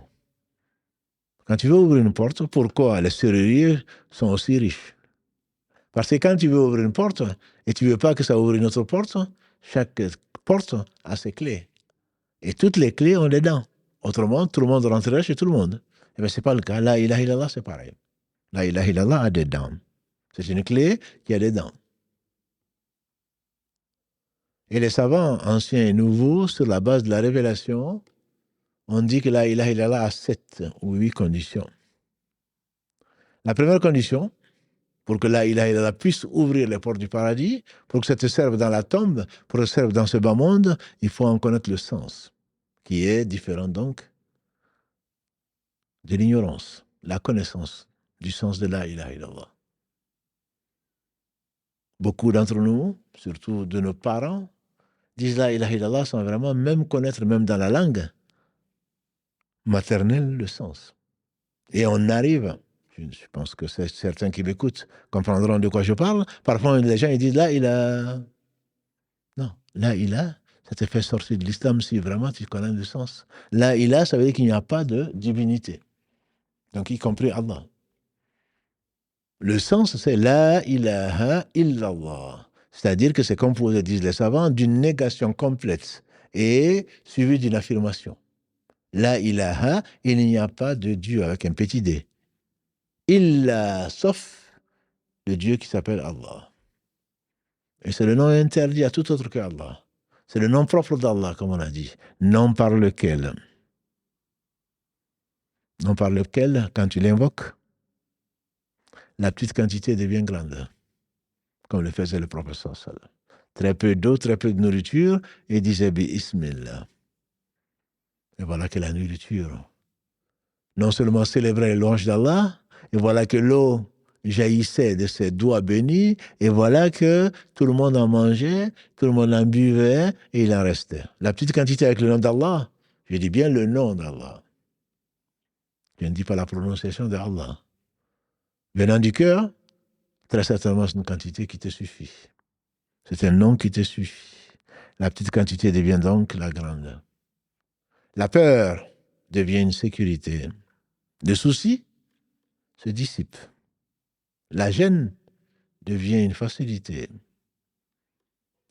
Quand tu veux ouvrir une porte, pourquoi les serruriers sont aussi riches? Parce que quand tu veux ouvrir une porte et tu ne veux pas que ça ouvre une autre porte, chaque porte a ses clés. Et toutes les clés ont des dents. Autrement, tout le monde rentrerait chez tout le monde. Et bien, ce n'est pas le cas. La ilaha illallah, c'est pareil. La ilaha illallah a des dents. C'est une clé qui a des dents. Et les savants anciens et nouveaux, sur la base de la révélation, on dit que la ilaha illallah a 7 ou 8 conditions. La première condition, pour que la ilaha illallah puisse ouvrir les portes du paradis, pour que ça te serve dans la tombe, pour que ça te serve dans ce bas monde, il faut en connaître le sens, qui est différent donc de l'ignorance, la connaissance du sens de la ilaha illallah. Beaucoup d'entre nous, surtout de nos parents, disent la ilaha illallah sans vraiment même connaître, même dans la langue maternelle, le sens. Et on arrive, je pense que certains qui m'écoutent comprendront de quoi je parle, parfois les gens ils disent la ilaha. Non, la ilaha, ça te fait sortir de l'islam si vraiment tu connais le sens. La ilaha, ça veut dire qu'il n'y a pas de divinité. Donc y compris Allah. Le sens, c'est la ilaha illallah. C'est-à-dire que c'est composé, disent les savants, d'une négation complète et suivie d'une affirmation. La ilaha, il n'y a pas de Dieu avec un petit d. Illa, sauf le Dieu qui s'appelle Allah. Et c'est le nom interdit à tout autre que Allah. C'est le nom propre d'Allah, comme on a dit. Nom par lequel, quand tu l'invoques, la petite quantité devient grande, comme le faisait le prophète sallallahu. Très peu d'eau, très peu de nourriture, et il disait Bismillah. Et voilà que la nourriture, non seulement célébrait les louanges d'Allah, et voilà que l'eau jaillissait de ses doigts bénis, et voilà que tout le monde en mangeait, tout le monde en buvait, et il en restait. La petite quantité avec le nom d'Allah, je dis bien le nom d'Allah. Je ne dis pas la prononciation d'Allah. Venant du cœur, très certainement c'est une quantité qui te suffit. C'est un nom qui te suffit. La petite quantité devient donc la grande. La peur devient une sécurité. Le souci se dissipe. La gêne devient une facilité.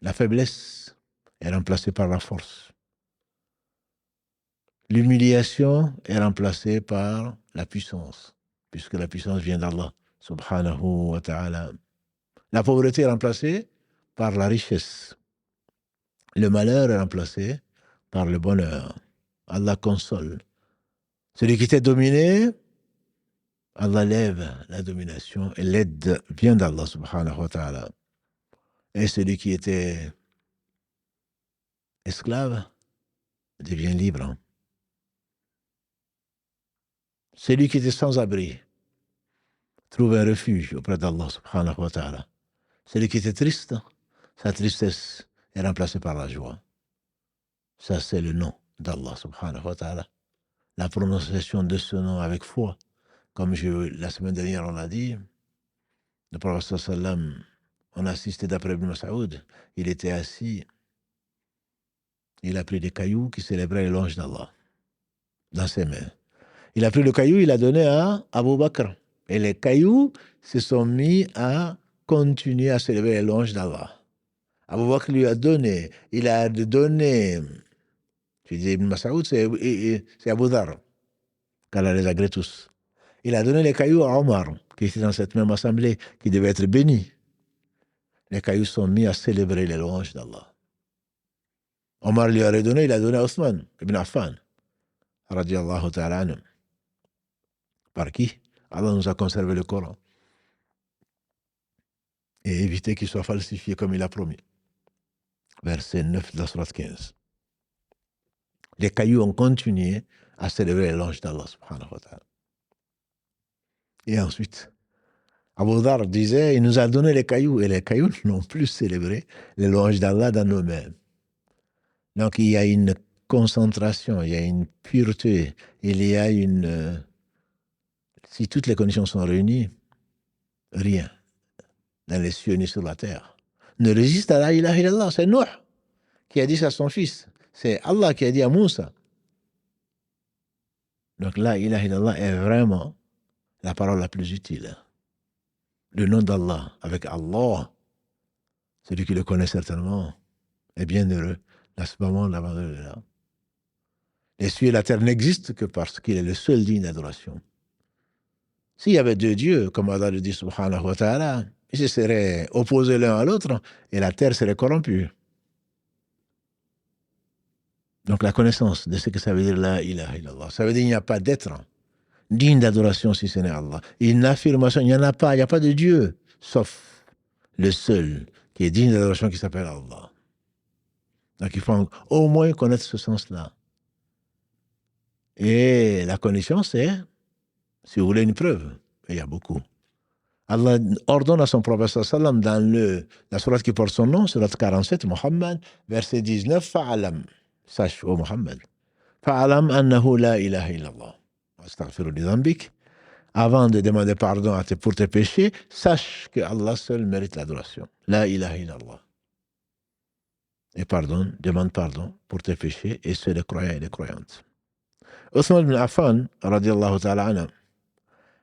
La faiblesse est remplacée par la force. L'humiliation est remplacée par la puissance, puisque la puissance vient d'Allah, subhanahu wa ta'ala. La pauvreté est remplacée par la richesse. Le malheur est remplacé par le bonheur. Allah console. Celui qui était dominé, Allah lève la domination et l'aide vient d'Allah subhanahu wa ta'ala. Et celui qui était esclave devient libre. Celui qui était sans abri trouve un refuge auprès d'Allah subhanahu wa ta'ala. Celui qui était triste, sa tristesse est remplacée par la joie. Ça, c'est le nom d'Allah subhanahu wa ta'ala. La prononciation de ce nom avec foi. Comme la semaine dernière, on l'a dit, le prophète sallam, on a assisté d'après Ibn Mas'ud, il était assis, il a pris des cailloux qui célébraient l'éloge d'Allah dans ses mains. Il a pris le caillou, il a donné à Abu Bakr. Et les cailloux se sont mis à continuer à célébrer l'éloge d'Allah. Abu Bakr lui a donné, il a donné, tu dis Ibn Mas'ud, c'est Abu Dhar, qu'Allah les agrée tous. Il a donné les cailloux à Omar, qui était dans cette même assemblée, qui devait être béni. Les cailloux sont mis à célébrer les louanges d'Allah. Omar lui a redonné, il a donné à Othman ibn Affan, radiallahu ta'ala anhu. Par qui? Allah nous a conservé le Coran. Et évité qu'il soit falsifié comme il a promis. Verset 9 de la sourate 15. Les cailloux ont continué à célébrer les louanges d'Allah subhanahu wa ta'ala. Et ensuite, Abu Dhar disait, il nous a donné les cailloux, et les cailloux n'ont plus célébré les louanges d'Allah dans nos mains. Donc il y a une concentration, il y a une pureté, il y a une... si toutes les conditions sont réunies, rien, dans les cieux ni sur la terre, ne résiste à la ilaha illallah. C'est Nuh qui a dit ça à son fils. C'est Allah qui a dit à Moussa. Donc la ilaha illallah est vraiment la parole la plus utile. Le nom d'Allah avec Allah, celui qui le connaît certainement, est bien heureux. Là, ce moment, là. Les cieux et la terre n'existent que parce qu'il est le seul digne d'adoration. S'il y avait deux dieux, comme Allah le dit subhanahu wa ta'ala, ils se seraient opposés l'un à l'autre et la terre serait corrompue. Donc la connaissance de ce que ça veut dire la ilaha illallah, ça veut dire qu'il n'y a pas d'être digne d'adoration si ce n'est Allah. Une affirmation, il n'y en a pas, il n'y a pas de Dieu, sauf le seul qui est digne d'adoration qui s'appelle Allah. Donc il faut au moins connaître ce sens-là. Et la condition, c'est, si vous voulez une preuve, et il y a beaucoup. Allah ordonne à son prophète sallam dans la sourate qui porte son nom, sourate 47, Muhammad, verset 19, Fa'alam, sache, ô Muhammad, Fa'alam annahu la ilaha illallah. Astaghfiru li dhanbik. Avant de demander pardon pour tes péchés, sache que Allah seul mérite l'adoration. La ilaha illallah. Et demande pardon pour tes péchés, et ceux des croyants et des croyantes. Othman ibn Affan, radiallahu ta'ala anhu,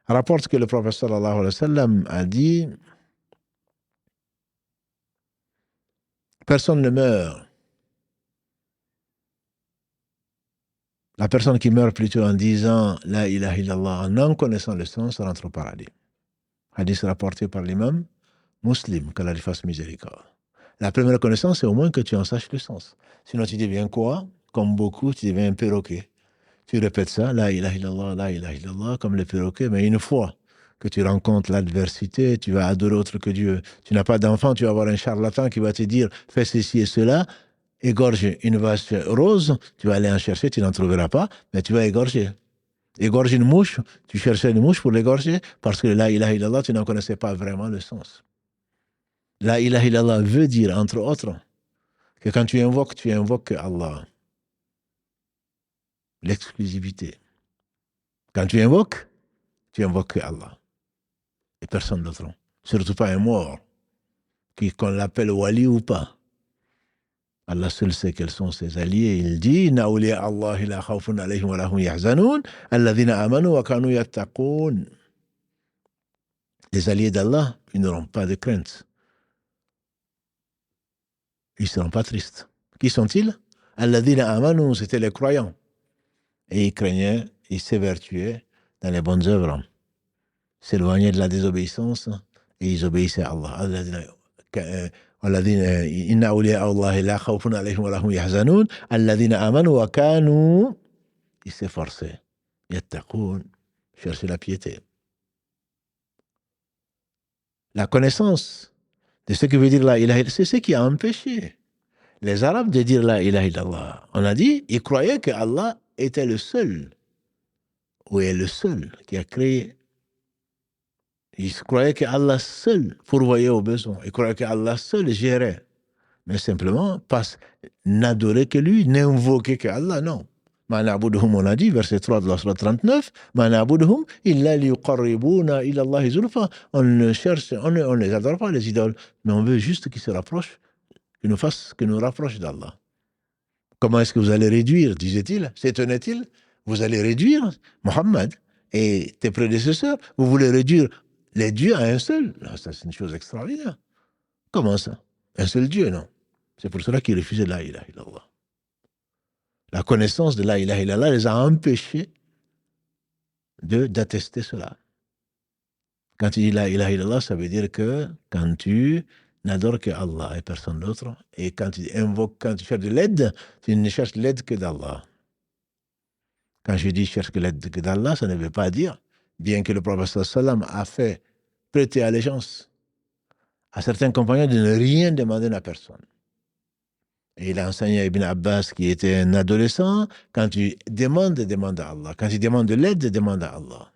rapporte que le prophète sallallahu alayhi wa sallam a dit personne ne meurt. La personne qui meurt plutôt en disant la ilaha illallah, en connaissant le sens, rentre au paradis. Hadith rapporté par l'imam Muslim, qu'Allah lui fasse miséricorde. La première connaissance, c'est au moins que tu en saches le sens. Sinon, tu deviens quoi? Comme beaucoup, tu deviens un perroquet. Tu répètes ça, la ilaha illallah, comme le perroquet, mais une fois que tu rencontres l'adversité, tu vas adorer autre que Dieu. Tu n'as pas d'enfant, tu vas avoir un charlatan qui va te dire, fais ceci et cela, égorge une vache rose, tu vas aller en chercher, tu n'en trouveras pas, mais tu vas égorger. Égorge une mouche, tu cherchais une mouche pour l'égorger, parce que la ilaha illallah, tu n'en connaissais pas vraiment le sens. La ilaha illallah veut dire, entre autres, que quand tu invoques Allah. L'exclusivité. Quand tu invoques Allah. Et personne d'autre. Surtout pas un mort, qu'on l'appelle wali ou pas. Allah seul sait quels sont ses alliés. Il dit Inna awliya Allahi la khawfun alayhim wa lahum yahzanun alladhina amanu wa kanu yattaqun. Les alliés d'Allah, ils n'auront pas de crainte. Ils ne seront pas tristes. Qui sont-ils? Alladhina amanu, c'était les croyants. Et ils craignaient, ils s'évertuaient dans les bonnes œuvres, s'éloignaient de la désobéissance et ils obéissaient à Allah. Inna awliya Allahi la khawfun alayhim wa lahum yahzanun alladhina amanu wa kanu, ils s'efforçaient, yattaqun, chercher la piété. La connaissance de ce que veut dire la ilaha illallah, c'est ce qui a empêché les Arabes de dire la ilaha illallah. On a dit, ils croyaient que Allah était le seul, ou est le seul qui a créé Ils croyaient qu'Allah seul pourvoyait aux besoins. Ils croyaient qu'Allah seul gérait. Mais simplement, n'adorer que lui, n'invoquer que Allah, non. Ma na'buduhum, on a dit, verset 3 de la Sourate 39, Ma na'buduhum illa liyuqarribuna ila Allahi zulfa. On ne les adore pas, les idoles, mais on veut juste qu'ils se rapprochent, qu'ils nous rapprochent d'Allah. Comment est-ce que vous allez réduire, disait-il, s'étonnait-il, vous allez réduire Mohammed et tes prédécesseurs, vous voulez réduire les dieux à un seul? Non, ça c'est une chose extraordinaire. Comment ça? Un seul Dieu, non. C'est pour cela qu'ils refusaient la ilaha illallah. La connaissance de la ilaha illallah les a empêchés d'attester cela. Quand tu dis la ilaha illallah, ça veut dire que quand tu n'adores que Allah et personne d'autre, et quand tu invoques, quand tu cherches de l'aide, tu ne cherches l'aide que d'Allah. Quand je dis cherche que l'aide que d'Allah, ça ne veut pas dire, bien que le prophète sallam a fait prêter allégeance à certains compagnons de ne rien demander à personne. Et il a enseigné à Ibn Abbas, qui était un adolescent, quand tu demandes, demande à Allah. Quand tu demandes de l'aide, demande à Allah.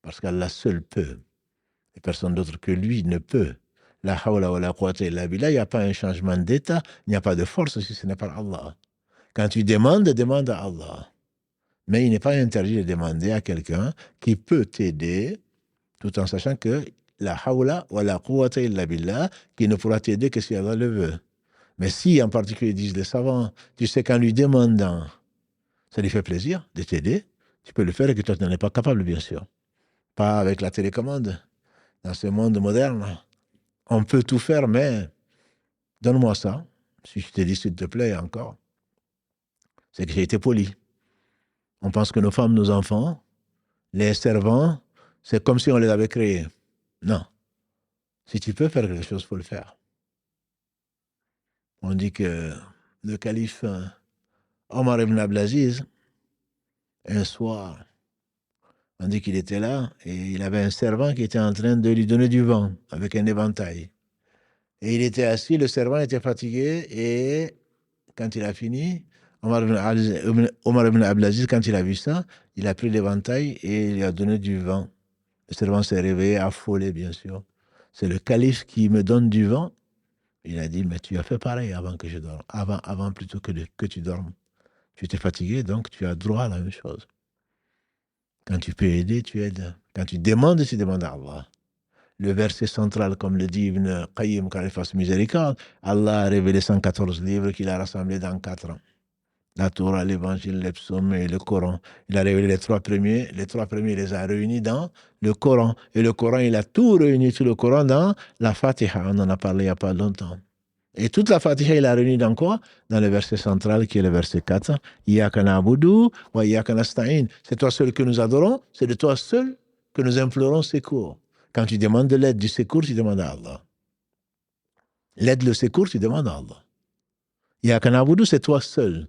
Parce qu'Allah seul peut. Et personne d'autre que lui ne peut. La hawla wa la quwwata illa billah, il n'y a pas un changement d'état, il n'y a pas de force si ce n'est pas Allah. Quand tu demandes, demande à Allah. Mais il n'est pas interdit de demander à quelqu'un qui peut t'aider, tout en sachant que la hawla wa la quwwata illa billah, qui ne pourra t'aider que si Allah le veut. Mais si, en particulier, disent les savants, tu sais qu'en lui demandant, ça lui fait plaisir de t'aider, tu peux le faire et que toi, tu n'en es pas capable, bien sûr. Pas avec la télécommande. Dans ce monde moderne, on peut tout faire, mais donne-moi ça. Si je te dis, s'il te plaît, encore, c'est que j'ai été poli. On pense que nos femmes, nos enfants, les servants, c'est comme si on les avait créés. Non. Si tu peux faire quelque chose, il faut le faire. On dit que le calife Omar ibn Abdelaziz, un soir, on dit qu'il était là et il avait un servant qui était en train de lui donner du vent avec un éventail. Et il était assis, le servant était fatigué et quand il a fini, Omar ibn Abdelaziz, quand il a vu ça, il a pris l'éventail et il lui a donné du vent. Le servant s'est réveillé, affolé bien sûr. C'est le calife qui me donne du vent. Il a dit, mais tu as fait pareil avant que je dorme, avant plutôt que tu dormes. Tu étais fatigué, donc tu as droit à la même chose. Quand tu peux aider, tu aides. Quand tu demandes à Allah. Le verset central, comme le dit Ibn Qayyim, quand il fasse miséricorde, Allah a révélé 114 livres qu'il a rassemblés dans 4 ans. La Torah, l'Évangile, les psaumes et le Coran. Il a révélé les 3 premiers. Les 3 premiers, il les a réunis dans le Coran. Et le Coran, il a tout réuni, tout le Coran, dans la Fatiha. On en a parlé il n'y a pas longtemps. Et toute la Fatiha, il a réuni dans quoi? Dans le verset central, qui est le verset 4. Iyyaka na'budu wa iyyaka nasta'in. C'est toi seul que nous adorons, c'est de toi seul que nous implorons secours. Quand tu demandes de l'aide, du secours, tu demandes à Allah. L'aide, le secours, tu demandes à Allah. Iyyaka na'budu, c'est toi seul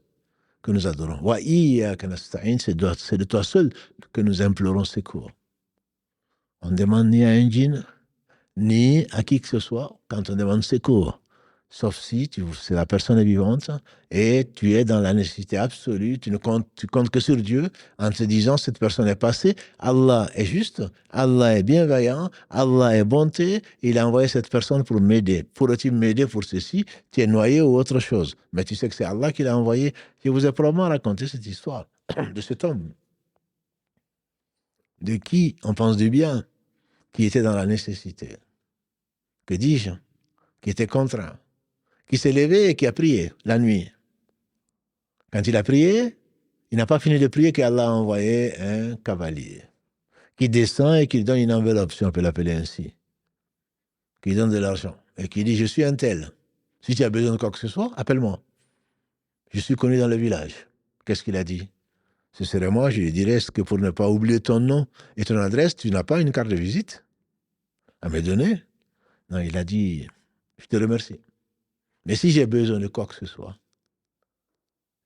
que nous adorons. Wa iyyaka nasta'in, c'est de toi seul que nous implorons secours. On ne demande ni à un djinn, ni à qui que ce soit quand on demande secours. Sauf si c'est la personne est vivante et tu es dans la nécessité absolue, tu comptes que sur Dieu en te disant cette personne est passée, Allah est juste, Allah est bienveillant, Allah est bonté, il a envoyé cette personne pour m'aider. Pourrait-il m'aider pour ceci? Tu es noyé ou autre chose. Mais tu sais que c'est Allah qui l'a envoyé. Je vous ai probablement raconté cette histoire de cet homme, de qui on pense du bien, qui était dans la nécessité. Que dis-je? Qui était contraint, qui s'est levé et qui a prié la nuit. Quand il a prié, il n'a pas fini de prier qu'Allah a envoyé un cavalier qui descend et qui lui donne une enveloppe, si on peut l'appeler ainsi, qui lui donne de l'argent et qui dit, je suis un tel. Si tu as besoin de quoi que ce soit, appelle-moi. Je suis connu dans le village. Qu'est-ce qu'il a dit? Ce serait moi, je lui dirais, est-ce que pour ne pas oublier ton nom et ton adresse, tu n'as pas une carte de visite à me donner? Non, il a dit, je te remercie. Mais si j'ai besoin de quoi que ce soit,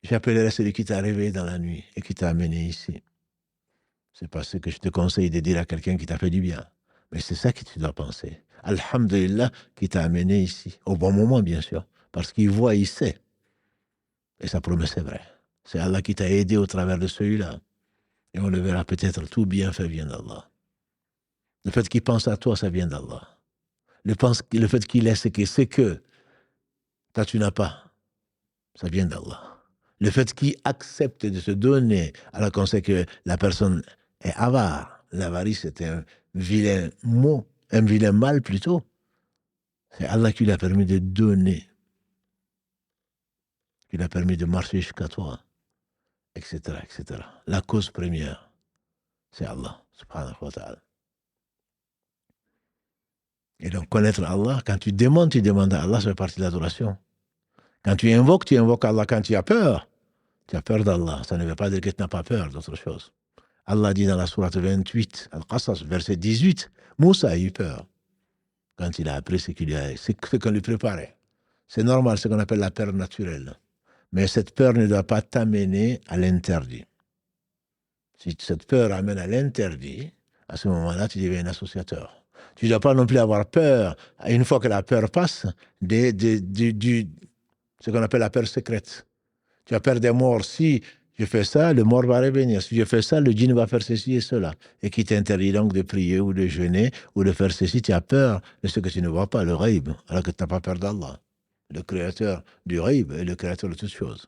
j'appellerai celui qui t'a réveillé dans la nuit et qui t'a amené ici. C'est pas ce que je te conseille de dire à quelqu'un qui t'a fait du bien. Mais c'est ça que tu dois penser. Alhamdulillah qui t'a amené ici. Au bon moment, bien sûr. Parce qu'il voit, il sait. Et sa promesse est vraie. C'est Allah qui t'a aidé au travers de celui-là. Et on le verra peut-être, tout bienfait vient d'Allah. Le fait qu'il pense à toi, ça vient d'Allah. Le fait qu'il ait ce que toi tu n'as pas, ça vient d'Allah. Le fait qu'il accepte de se donner, alors qu'on sait que la personne est avare. L'avarice est un vilain mot, un vilain mal plutôt. C'est Allah qui lui a permis de donner, qui lui a permis de marcher jusqu'à toi, etc., etc. La cause première, c'est Allah, subhanahu wa ta'ala. Et donc, connaître Allah, quand tu demandes à Allah, ça fait partie de l'adoration. Quand tu invoques Allah. Quand tu as peur d'Allah. Ça ne veut pas dire que tu n'as pas peur d'autre chose. Allah dit dans la sourate 28, Al-Qasas, verset 18, Moussa a eu peur quand il a appris ce qu'on lui préparait. C'est normal, ce qu'on appelle la peur naturelle. Mais cette peur ne doit pas t'amener à l'interdit. Si cette peur amène à l'interdit, à ce moment-là, tu deviens un associateur. Tu ne dois pas non plus avoir peur, une fois que la peur passe, ce qu'on appelle la peur secrète. Tu as peur des morts. Si je fais ça, le mort va revenir. Si je fais ça, le djinn va faire ceci et cela. Et qui t'interdit donc de prier ou de jeûner ou de faire ceci. Tu as peur de ce que tu ne vois pas, le ghaib, alors que tu n'as pas peur d'Allah, le créateur du ghaib et le créateur de toutes choses.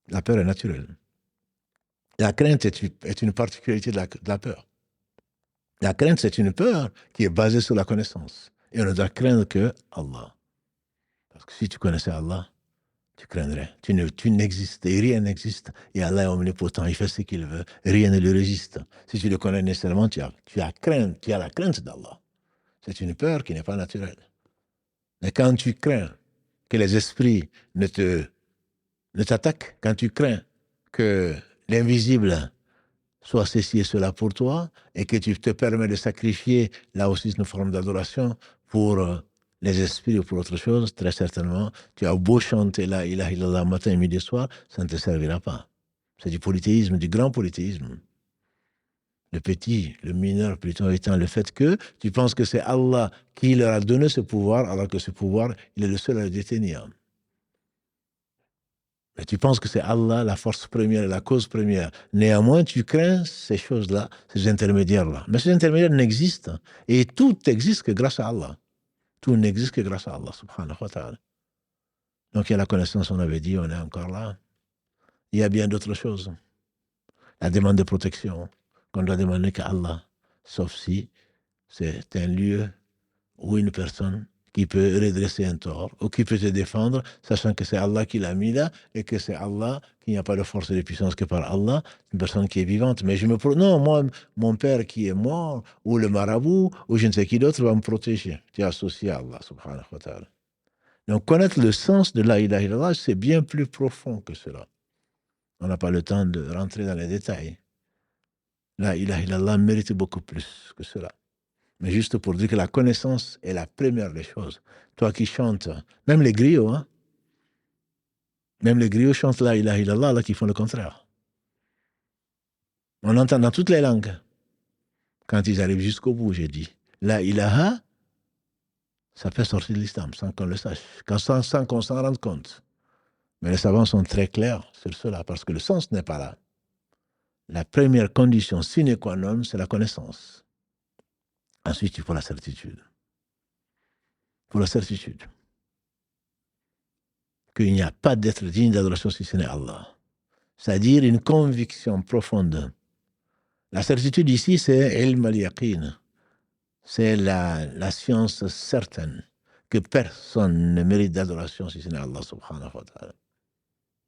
La peur est naturelle. La crainte est une particularité de la peur. La crainte, c'est une peur qui est basée sur la connaissance. Et on ne doit craindre que Allah. Parce que si tu connaissais Allah, tu craindrais. Tu n'existes et rien n'existe. Et Allah est omnipotent, il fait ce qu'il veut. Rien ne lui résiste. Si tu le connais nécessairement, tu as la crainte d'Allah. C'est une peur qui n'est pas naturelle. Mais quand tu crains que les esprits ne t'attaquent, quand tu crains que l'invisible soit ceci et cela pour toi, et que tu te permets de sacrifier, là aussi, une forme d'adoration pour les esprits ou pour autre chose, très certainement, tu as beau chanter la ilaha illallah matin, midi, soir, ça ne te servira pas. C'est du polythéisme, du grand polythéisme. Le petit, le mineur plutôt étant le fait que tu penses que c'est Allah qui leur a donné ce pouvoir, alors que ce pouvoir, il est le seul à le détenir. Mais tu penses que c'est Allah, la force première, la cause première. Néanmoins, tu crains ces choses-là, ces intermédiaires-là. Mais ces intermédiaires n'existent. Et tout n'existe que grâce à Allah. Tout n'existe que grâce à Allah, subhanahu wa ta'ala. Donc il y a la connaissance, on avait dit, on est encore là. Il y a bien d'autres choses. La demande de protection, qu'on doit demander qu'à Allah, sauf si c'est un lieu ou une personne qui peut redresser un tort ou qui peut te défendre, sachant que c'est Allah qui l'a mis là et que c'est Allah, qu'il n'y a pas de force et de puissance que par Allah, une personne qui est vivante. Mais non, moi, mon père qui est mort, ou le marabout, ou je ne sais qui d'autre va me protéger. Tu es associé à Allah, subhanahu wa ta'ala. Donc, connaître le sens de la ilaha illallah, c'est bien plus profond que cela. On n'a pas le temps de rentrer dans les détails. La ilaha illallah mérite beaucoup plus que cela. Mais juste pour dire que la connaissance est la première des choses. Toi qui chantes, même les griots, hein, même les griots chantent la ilaha illallah, là qui font le contraire. On entend dans toutes les langues. Quand ils arrivent jusqu'au bout, j'ai dit, la ilaha, ça fait sortir de l'islam sans qu'on le sache, sans qu'on s'en rende compte. Mais les savants sont très clairs sur cela, parce que le sens n'est pas là. La première condition sine qua non, c'est la connaissance. Ensuite, il faut la certitude. Il faut la certitude qu'il n'y a pas d'être digne d'adoration si ce n'est Allah. C'est-à-dire une conviction profonde. La certitude ici, c'est ilm al-yaqin. C'est la science certaine que personne ne mérite d'adoration si ce n'est Allah subhanahu wa ta'ala.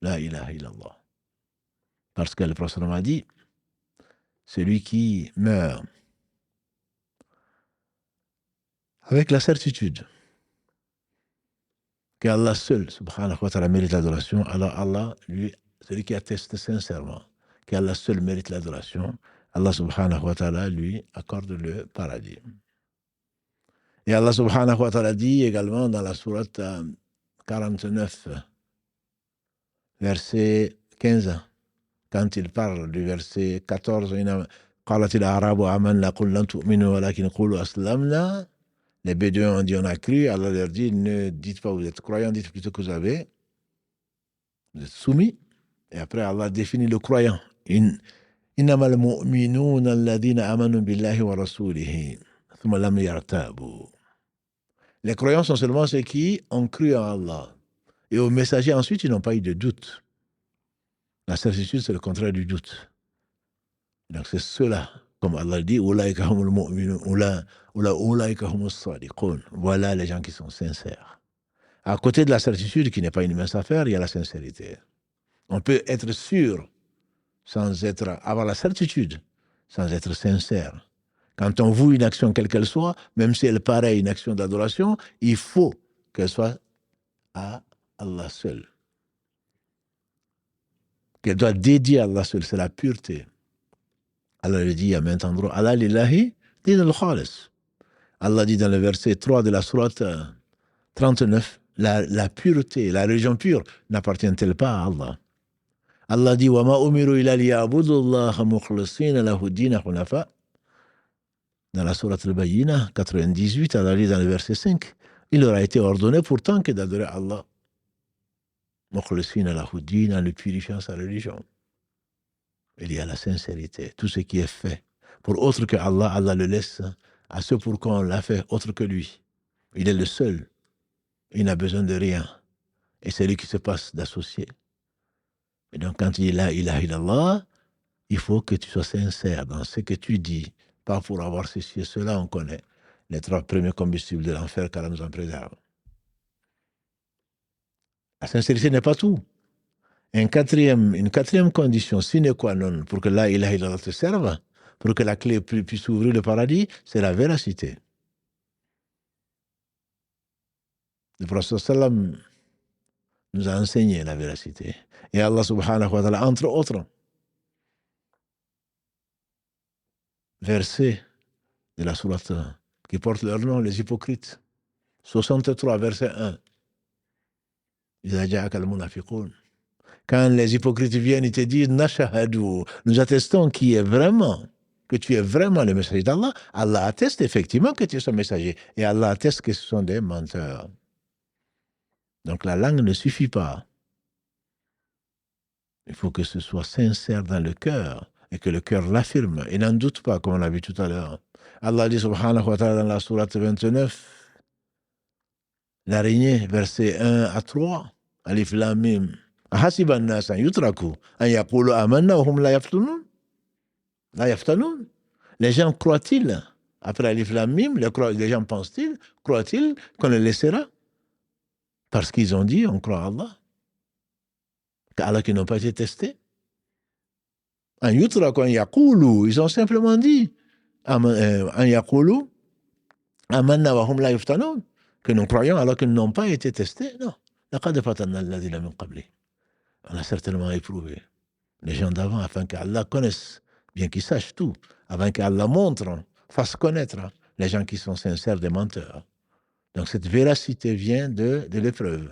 La ilaha illallah. Parce que le prophète m'a dit, celui qui meurt avec la certitude qu'Allah seul, subhanahu wa ta'ala, mérite l'adoration, alors Allah, lui, celui qui atteste sincèrement qu'Allah seul mérite l'adoration, Allah subhanahu wa ta'ala lui accorde le paradis. Et Allah subhanahu wa ta'ala dit également dans la sourate 49, verset 15, quand il parle du verset 14, قالت الأعراب آمنا قل لن تؤمنوا ولكن قولوا أسلمنا. Les Bédouins ont dit on a cru. Allah leur dit ne dites pas vous êtes croyants, dites plutôt que vous êtes soumis. Et après Allah définit le croyant. إنما المؤمنون الذين آمنوا بالله ورسوله ثم لم يرتابوا. Les croyants sont seulement ceux qui ont cru en Allah. Et aux messagers, ensuite, ils n'ont pas eu de doute. La certitude, c'est le contraire du doute. Donc, c'est ceux-là, comme Allah dit, voilà les gens qui sont sincères. À côté de la certitude, qui n'est pas une mince affaire, il y a la sincérité. On peut être sûr sans avoir la certitude, sans être sincère. Quand on voue une action, quelle qu'elle soit, même si elle paraît une action d'adoration, il faut qu'elle soit à Allah seul. Qu'elle doit dédier à Allah seul, c'est la pureté. Allah le dit à maintes endroits, Allah lillahi din al-khalis. Allah dit dans le verset 3 de la sourate 39, la pureté, la religion pure n'appartient-elle pas à Allah? Allah dit, wa ma umiru illa liya'budu Allah mukhlisina lahu ad-din hunafa. Dans la sourate al-Bayyinah 98, Allah dit dans le verset 5, il leur a été ordonné pourtant que d'adorer Allah mukhlisina lahu ad-din, en le purifiant sa religion. Il y a la sincérité. Tout ce qui est fait pour autre que Allah, Allah le laisse à ceux pour quoi on l'a fait, autre que lui. Il est le seul. Il n'a besoin de rien. Et c'est lui qui se passe d'associer. Et donc, quand il est là, ilaha illallah, il faut que tu sois sincère dans ce que tu dis. Pas pour avoir ceci et cela, on connaît les 3 premiers combustibles de l'enfer, qu'Allah nous en préserve. La sincérité n'est pas tout. Une quatrième condition sine qua non pour que la ilaha illallah te serve, pour que la clé puisse ouvrir le paradis, c'est la véracité. Le prophète sallam nous a enseigné la véracité. Et Allah subhanahu wa ta'ala, entre autres versets de la sourate qui portent leur nom, les hypocrites. 63, verset 1. Quand les hypocrites viennent, ils te disent, Nashahadu, nous attestons que tu es vraiment le messager d'Allah. Allah atteste effectivement que tu es son messager. Et Allah atteste que ce sont des menteurs. Donc la langue ne suffit pas. Il faut que ce soit sincère dans le cœur et que le cœur l'affirme et n'en doute pas, comme on l'a vu tout à l'heure. Allah dit subhanahu wa ta'ala dans la sourate 29, l'araignée, versets 1 à 3, Alif Lam Mim. Ahasiba an-nas an yutraku an yaqulu amanna wa hum la yaftanun. La yaftanun. Les gens croient-ils, après Alif Lam Mim, les gens pensent-ils, croient-ils qu'on les laissera parce qu'ils ont dit on croit à Allah? Alors qu'ils n'ont pas été testés. En yutraku an yaqulu, ils ont simplement dit an yaqulu amanna wa hum la yaftanun, que nous croyons alors qu'ils n'ont pas été testés. Non. Laqad fatanna alladhina min qabli. On a certainement éprouvé les gens d'avant afin qu'Allah connaisse, bien qu'ils sachent tout, afin qu'Allah montre, fasse connaître les gens qui sont sincères des menteurs. Donc cette véracité vient de l'épreuve.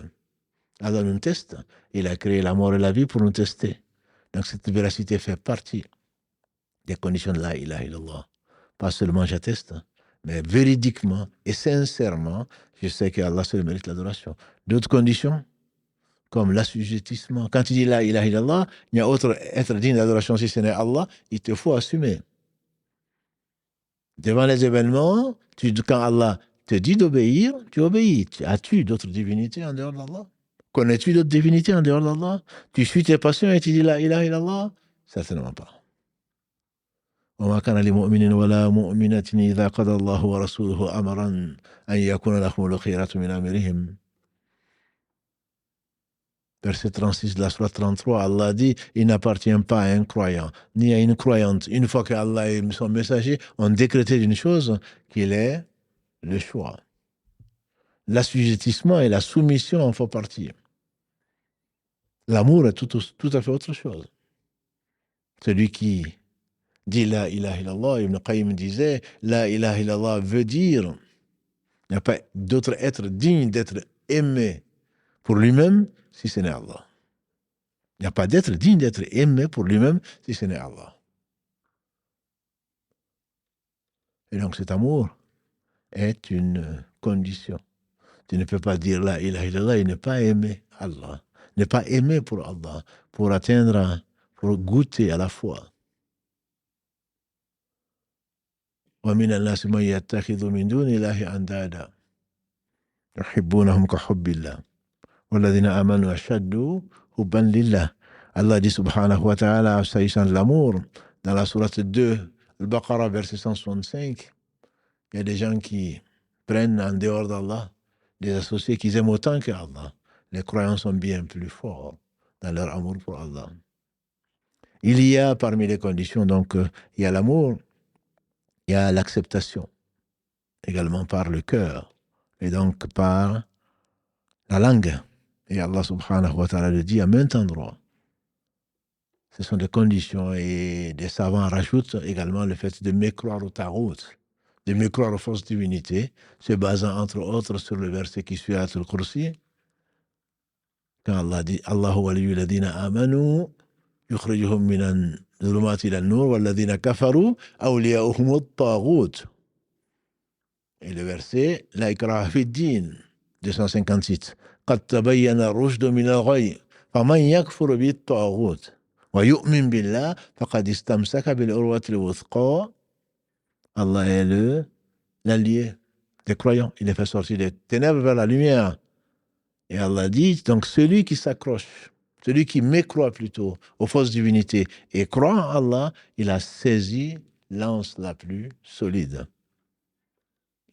Allah nous teste. Il a créé la mort et la vie pour nous tester. Donc cette véracité fait partie des conditions de la ilaha illallah. Pas seulement j'atteste, mais véridiquement et sincèrement, je sais que Allah seul mérite l'adoration. D'autres conditions, comme l'assujettissement. Quand tu dis la ilaha illallah, il y a autre être digne d'adoration si ce n'est Allah, il te faut assumer. Devant les événements, quand Allah te dit d'obéir, tu obéis. As-tu d'autres divinités en dehors d'Allah? Connais-tu d'autres divinités en dehors d'Allah? Tu suis tes passions et tu dis la ilaha illallah? Certainement pas. وما كان لمؤمن ولا مؤمنة إذا قضى الله ورسوله أمرا أن يكون لهم الخيرة من أمرهم. Verset 36 de la sourate 33, Allah dit, il n'appartient pas à un croyant, ni à une croyante. Une fois que Allah et son messager ont décrété d'une chose, qu'il est le choix. L'assujettissement et la soumission en font partie. L'amour est tout à fait autre chose. Celui qui dit la ilaha illallah, Ibn Qayyim disait, la ilaha illallah veut dire, il n'y a pas d'autre être digne d'être aimé pour lui-même si ce n'est Allah. Il n'y a pas d'être digne d'être aimé pour lui-même si ce n'est Allah. Et donc cet amour est une condition. Tu ne peux pas dire la ilaha illallah et ne pas aimer Allah. Ne pas aimer pour Allah, pour atteindre, pour goûter à la foi. ومن الناس من يتخذ من دون الله أندادا يحبونهم كحب الله والذين آمنوا أشد حبا لله. Allah dit subhanahu wa ta'ala, s'agissant de l'amour, dans la sourate 2, Al-Baqarah, verset 165, il y a des gens qui prennent en dehors d'Allah des associés qu'ils aiment autant qu'Allah. Les croyants sont bien plus forts dans leur amour pour Allah. Il y a parmi les conditions, donc, il y a l'amour, il y a l'acceptation, également par le cœur, et donc par la langue. Et Allah subhanahu wa ta'ala le dit à maintes endroits. Ce sont des conditions, et des savants rajoutent également le fait de mécroire au tarout, de mécroire aux fausses divinités, se basant entre autres sur le verset qui suit Ayatul Kursi, quand Allah dit Allahu waliyyu alladhina amanu yukhrijuhum minan dhulumati ilan nur walladhina kafaru awliya'uhum at-taghut. Et le verset La ikraha fid din 256 Qad tabayyana ar-rushdu min al-ghayy faman yakfur bit-taghut wa yu'min billah faqad istamsaka bil urwati al-wuthqa. Allah est l'allié des croyants. Il les fait sortir des ténèbres vers la lumière. Et Allah dit, donc celui qui s'accroche, celui qui mécroit plutôt aux fausses divinités et croit en Allah, il a saisi l'anse la plus solide.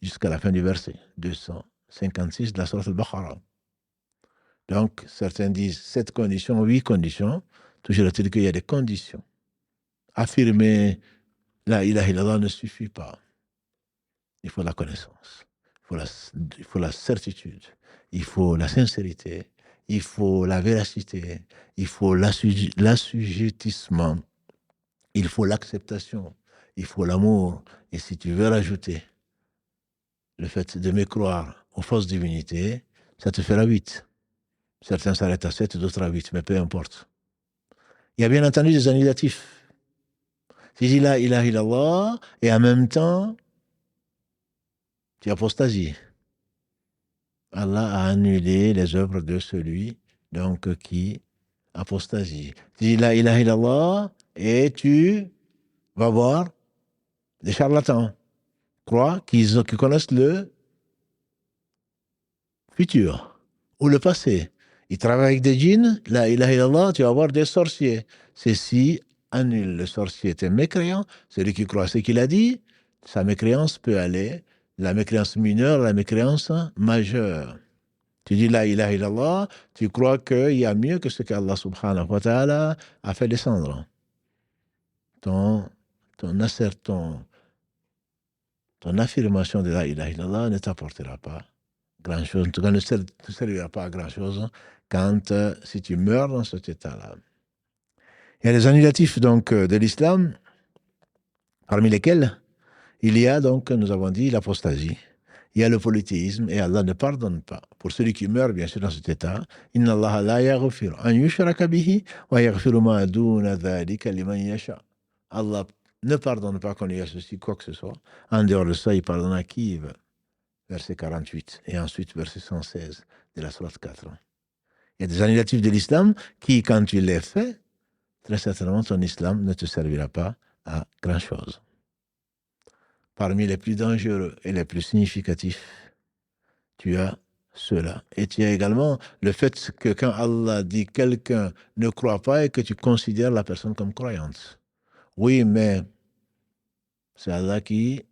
Jusqu'à la fin du verset 256 de la sourate Al-Baqarah. Donc, certains disent 7 conditions, 8 conditions. Toujours est-il qu'il y a des conditions. Affirmer la ilaha illallah ne suffit pas. Il faut la connaissance, il faut la certitude, il faut la sincérité, il faut la véracité, il faut l'assujettissement, il faut l'acceptation, il faut l'amour. Et si tu veux rajouter le fait de mécroire aux fausses divinités, ça te fera 8. Certains s'arrêtent à 7, d'autres à 8, mais peu importe. Il y a bien entendu des annulatifs. Tu dis la ilaha illallah et en même temps, tu apostasies. Allah a annulé les œuvres de celui donc qui apostasie. Tu dis la ilaha illallah et tu vas voir des charlatans, qui connaissent le futur ou le passé. Ils travaillent avec des djinns, la ilaha illallah, tu vas voir des sorciers. Ceci annule le sorcier, est un mécréant. Celui qui croit ce qu'il a dit, sa mécréance peut aller, la mécréance mineure, la mécréance majeure. Tu dis la ilaha illallah, tu crois qu'il y a mieux que ce qu'Allah subhanahu wa ta'ala a fait descendre. Ton affirmation de la ilaha illallah ne t'apportera pas grand-chose, en tout cas ne te servira pas à grand-chose quand, si tu meurs dans cet état-là. Il y a les annulatifs donc de l'islam, parmi lesquels il y a donc, nous avons dit, l'apostasie. Il y a le polythéisme et Allah ne pardonne pas. Pour celui qui meurt, bien sûr, dans cet état, Inna Allah la yaghfir an yushraka bihi wa yaghfiru ma duna dhalika liman yasha. Allah ne pardonne pas qu'on lui associe quoi que ce soit. En dehors de ça, il pardonne à qui il veut. Verset 48 et ensuite verset 116 de la sourate 4. Il y a des annulatifs de l'islam qui, quand tu les fais, très certainement ton islam ne te servira pas à grand-chose. Parmi les plus dangereux et les plus significatifs, tu as cela. Et tu as également le fait que quand Allah dit quelqu'un ne croit pas et que tu considères la personne comme croyante. Oui, mais c'est Allah qui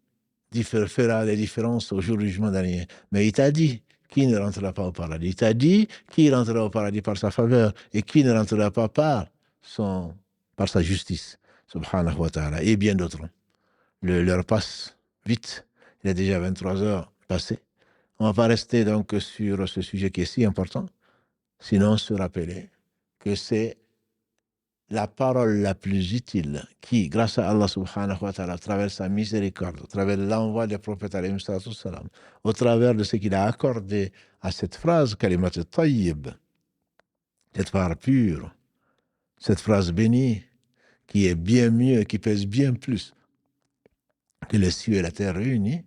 fera les différences au jour du jugement dernier. Mais il t'a dit qui ne rentrera pas au paradis. Il t'a dit qui rentrera au paradis par sa faveur et qui ne rentrera pas par sa justice. Subhanahu wa ta'ala. Et bien d'autres. L'heure passe vite. Il est déjà 23 heures passées. On ne va pas rester donc sur ce sujet qui est si important, sinon se rappeler que c'est la parole la plus utile qui, grâce à Allah subhanahu wa ta'ala, à travers sa miséricorde, à travers l'envoi des prophètes alayhim salatu wassalam, au travers de ce qu'il a accordé à cette phrase, kalimat tayyib, cette parole pure, cette phrase bénie, qui est bien mieux, qui pèse bien plus que les cieux et la terre réunis.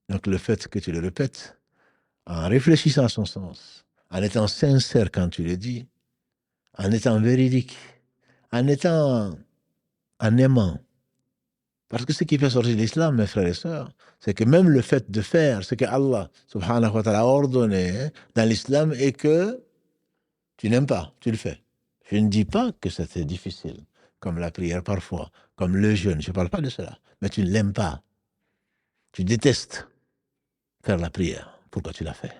Donc le fait que tu le répètes, en réfléchissant à son sens, en étant sincère quand tu le dis, en étant véridique, en aimant, Parce que ce qui fait sortir l'islam, mes frères et sœurs, c'est que même le fait de faire ce que Allah subhanahu wa ta'ala a ordonné dans l'islam et que tu n'aimes pas, tu le fais. Je ne dis pas que c'est difficile, comme la prière parfois, comme le jeûne, je ne parle pas de cela. Mais tu ne l'aimes pas. Tu détestes faire la prière. Pourquoi tu l'as fait?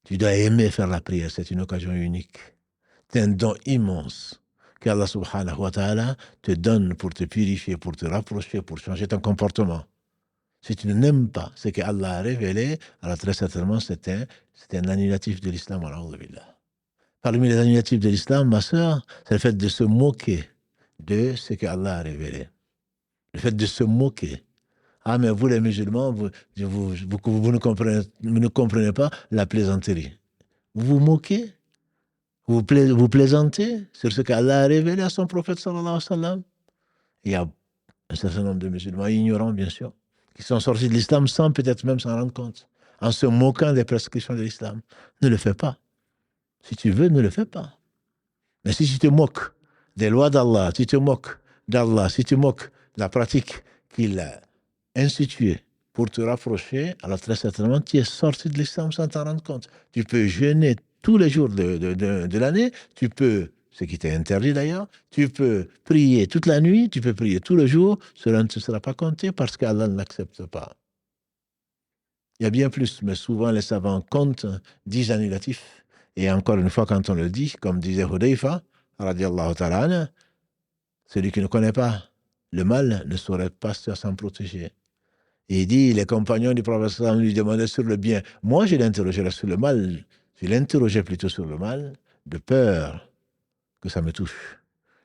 Tu dois aimer faire la prière, c'est une occasion unique. C'est un don immense qu'Allah subhanahu wa ta'ala te donne pour te purifier, pour te rapprocher, pour changer ton comportement. Si tu n'aimes pas ce que Allah a révélé, alors très certainement c'est un annulatif de l'islam. Parmi les annulatifs de l'islam, ma sœur, c'est le fait de se moquer de ce que Allah a révélé. Le fait de se moquer. Ah, mais vous les musulmans, vous ne comprenez pas la plaisanterie. Vous vous moquez, vous plaisantez sur ce qu'Allah a révélé à son prophète sallallahu alayhi wa sallam. Il y a un certain nombre de musulmans ignorants, bien sûr, qui sont sortis de l'islam sans peut-être même s'en rendre compte, en se moquant des prescriptions de l'islam. Ne le fais pas. Si tu veux, ne le fais pas. Mais si tu te moques des lois d'Allah, si tu te moques d'Allah, si tu moques de la pratique qu'il a instituée pour te rapprocher, alors très certainement, tu es sorti de l'islam sans t'en rendre compte. Tu peux jeûner tous les jours de l'année, tu peux, ce qui t'est interdit d'ailleurs, tu peux prier toute la nuit, tu peux prier tous les jours, cela ne te sera pas compté parce qu'Allah ne l'accepte pas. Il y a bien plus, mais souvent les savants comptent 10 annulatifs. Et encore une fois, quand on le dit, comme disait Hudayfa, radiallahu ta'ala anhu, celui qui ne connaît pas le mal ne saurait pas s'en protéger. Et il dit, les compagnons du prophète sallam lui demandaient sur le bien. Moi, je l'interrogeais sur le mal. Je l'interrogeais plutôt sur le mal, de peur que ça me touche.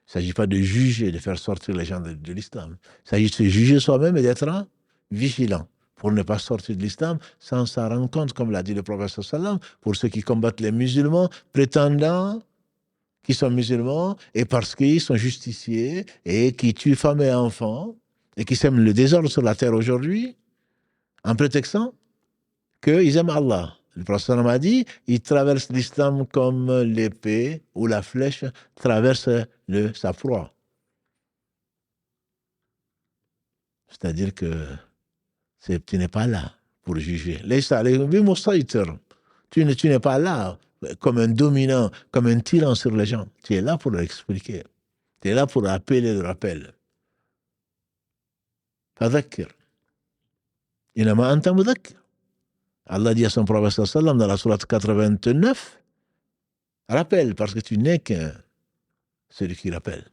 Il ne s'agit pas de juger, de faire sortir les gens de l'islam. Il s'agit de se juger soi-même et d'être vigilant pour ne pas sortir de l'islam sans s'en rendre compte, comme l'a dit le prophète sallam, pour ceux qui combattent les musulmans, prétendant qu'ils sont musulmans et parce qu'ils sont justiciers et qui tuent femmes et enfants et qui sèment le désordre sur la terre aujourd'hui en prétextant qu'ils aiment Allah. Le prophète sallam a dit, ils traversent l'islam comme l'épée ou la flèche traverse sa proie. C'est-à-dire que tu n'es pas là pour juger. Tu n'es pas là comme un dominant, comme un tyran sur les gens. Tu es là pour leur expliquer. Tu es là pour appeler le rappel. Fadhakkir. Inama anta mudhakkir. Allah dit à son prophète sallam dans la sourate 89, rappelle, parce que tu n'es qu'un celui qui rappelle.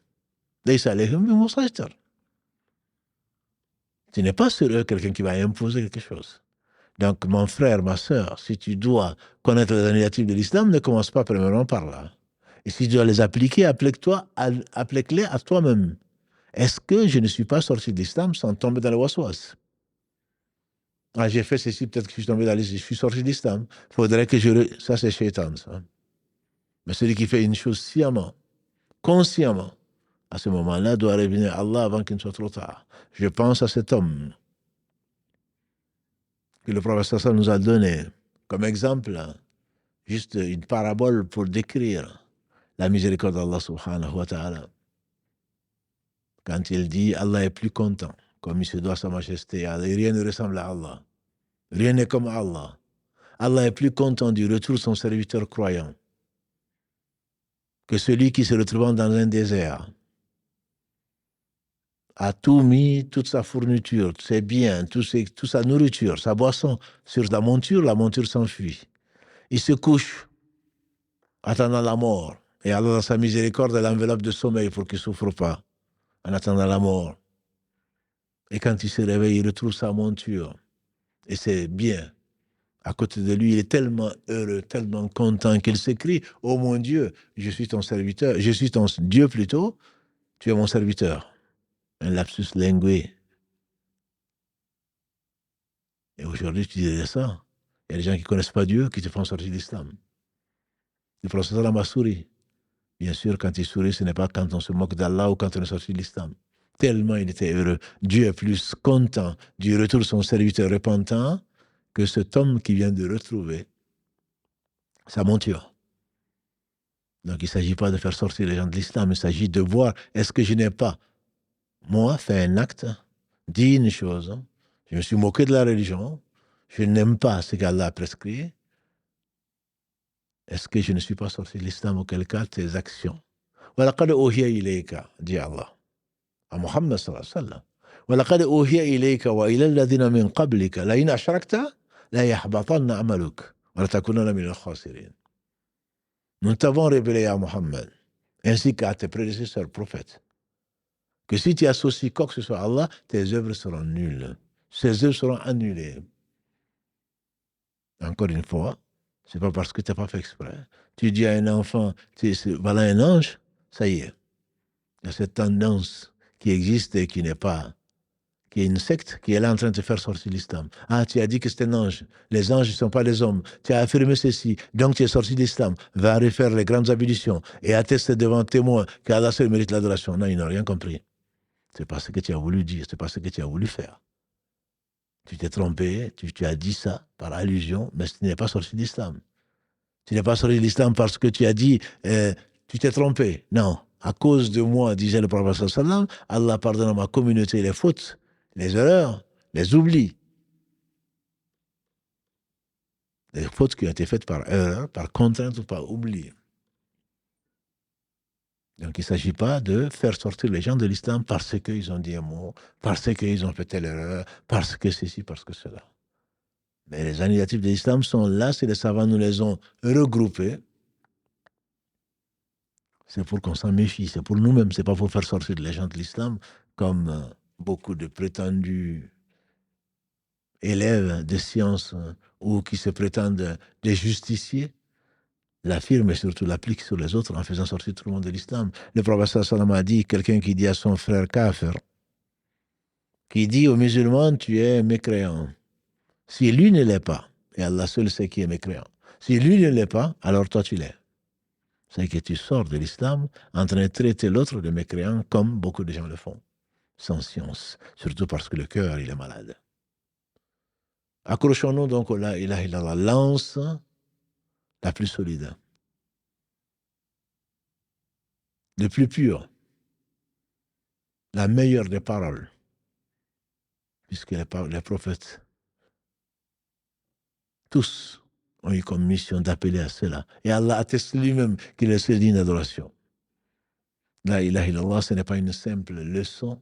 Laysa alayhim bimusaytir. Tu n'es pas sur eux quelqu'un qui va imposer quelque chose. Donc, mon frère, ma sœur, si tu dois connaître les annulatifs de l'islam, ne commence pas premièrement par là. Et si tu dois les appliquer, applique-les à toi-même. Est-ce que je ne suis pas sorti de l'islam sans tomber dans le waswas? Ah, j'ai fait ceci, peut-être que je suis tombé dans l'islam, je suis sorti de l'islam. Il faudrait que ça, c'est shaitan, ça. Mais celui qui fait une chose sciemment, consciemment, à ce moment-là, doit revenir à Allah avant qu'il ne soit trop tard. Je pense à cet homme que le professeur nous a donné comme exemple, juste une parabole pour décrire la miséricorde d'Allah subhanahu wa ta'ala. Quand il dit Allah est plus content, comme il se doit à sa majesté, rien ne ressemble à Allah. Rien n'est comme Allah. Allah est plus content du retour de son serviteur croyant que celui qui se retrouvant dans un désert a tout mis, toute sa fourniture, ses biens, toute sa nourriture, sa boisson sur la monture s'enfuit. Il se couche, attendant la mort. Et Allah, dans sa miséricorde, l'enveloppe de sommeil pour qu'il ne souffre pas, en attendant la mort. Et quand il se réveille, il retrouve sa monture. Et c'est bien. À côté de lui, il est tellement heureux, tellement content qu'il s'écrie, « Oh mon Dieu, je suis ton serviteur, je suis ton Dieu plutôt, tu es mon serviteur. » Un lapsus lingué. Et aujourd'hui, tu disais ça. Il y a des gens qui ne connaissent pas Dieu qui te font sortir de l'islam. Le prophète a souri. Bien sûr, quand il sourit, ce n'est pas quand on se moque d'Allah ou quand on est sorti de l'islam. Tellement il était heureux. Dieu est plus content du retour de son serviteur repentant que cet homme qui vient de retrouver sa monture. Donc il ne s'agit pas de faire sortir les gens de l'islam, il s'agit de voir, est-ce que je n'ai pas moi, fais un acte, dis une chose, je me suis moqué de la religion, je n'aime pas ce qu'Allah a prescrit, est-ce que je ne suis pas sorti de l'islam, auquel cas tes actions. وَلَقَدْ أُوحِيَ إِلَيْكَ, dit Allah à Muhammad sallallahu alayhi wa sallam. وَلَقَدْ أُوحِيَ إِلَيْكَ وَإِلَى الَّذِينَ مِنْ قَبْلِكَ لَئِنْ أَشْرَكْتَ لَيَحْبَطَنَّ عَمَلُكَ وَلَتَكُونَنَّ مِنَ الْخَاسِرِينَ. Nous t'avons révélé à Muhammad, ainsi qu'à tes prédécesseurs prophètes, que si tu associes quoi que ce soit à Allah, tes œuvres seront nulles. Ces œuvres seront annulées. Encore une fois, c'est pas parce que tu n'as pas fait exprès. Tu dis à un enfant, voilà un ange, ça y est. Il y a cette tendance qui existe et qui n'est pas, qui est une secte, qui est là en train de te faire sortir de l'islam. Ah, tu as dit que c'est un ange. Les anges ne sont pas des hommes. Tu as affirmé ceci. Donc tu es sorti de l'islam. Va refaire les grandes ablutions et atteste devant témoin qu'Allah seul mérite l'adoration. Non, ils n'ont rien compris. C'est pas ce que tu as voulu dire, c'est pas ce que tu as voulu faire. Tu t'es trompé, tu as dit ça par allusion, mais tu n'es pas sorti de l'islam. Tu n'es pas sorti de l'islam parce que tu as dit, tu t'es trompé. Non, à cause de moi, disait le prophète sallam, Allah pardonne à ma communauté les fautes, les erreurs, les oublis. Les fautes qui ont été faites par erreur, par contrainte ou par oubli. Donc il ne s'agit pas de faire sortir les gens de l'islam parce qu'ils ont dit un mot, parce qu'ils ont fait telle erreur, parce que ceci, parce que cela. Mais les annégatifs de l'islam sont là, c'est les savants nous les ont regroupés. C'est pour qu'on s'en méfie, c'est pour nous-mêmes, c'est pas pour faire sortir les gens de l'islam comme beaucoup de prétendus élèves de sciences ou qui se prétendent des justiciers l'affirment et surtout l'appliquent sur les autres en faisant sortir tout le monde de l'islam. Le prophète sallam a dit, quelqu'un qui dit à son frère kafir, qui dit aux musulmans, tu es mécréant. Si lui ne l'est pas, et Allah seul sait qui est mécréant, si lui ne l'est pas, alors toi tu l'es. C'est que tu sors de l'islam en train de traiter l'autre de mécréant comme beaucoup de gens le font, sans science, surtout parce que le cœur, il est malade. Accrochons-nous donc au la ilaha illallah, lance la plus solide, le plus pur, la meilleure des paroles, puisque les prophètes, tous, ont eu comme mission d'appeler à cela. Et Allah atteste lui-même qu'il est seul digne d'adoration. La ilaha illallah, ce n'est pas une simple leçon.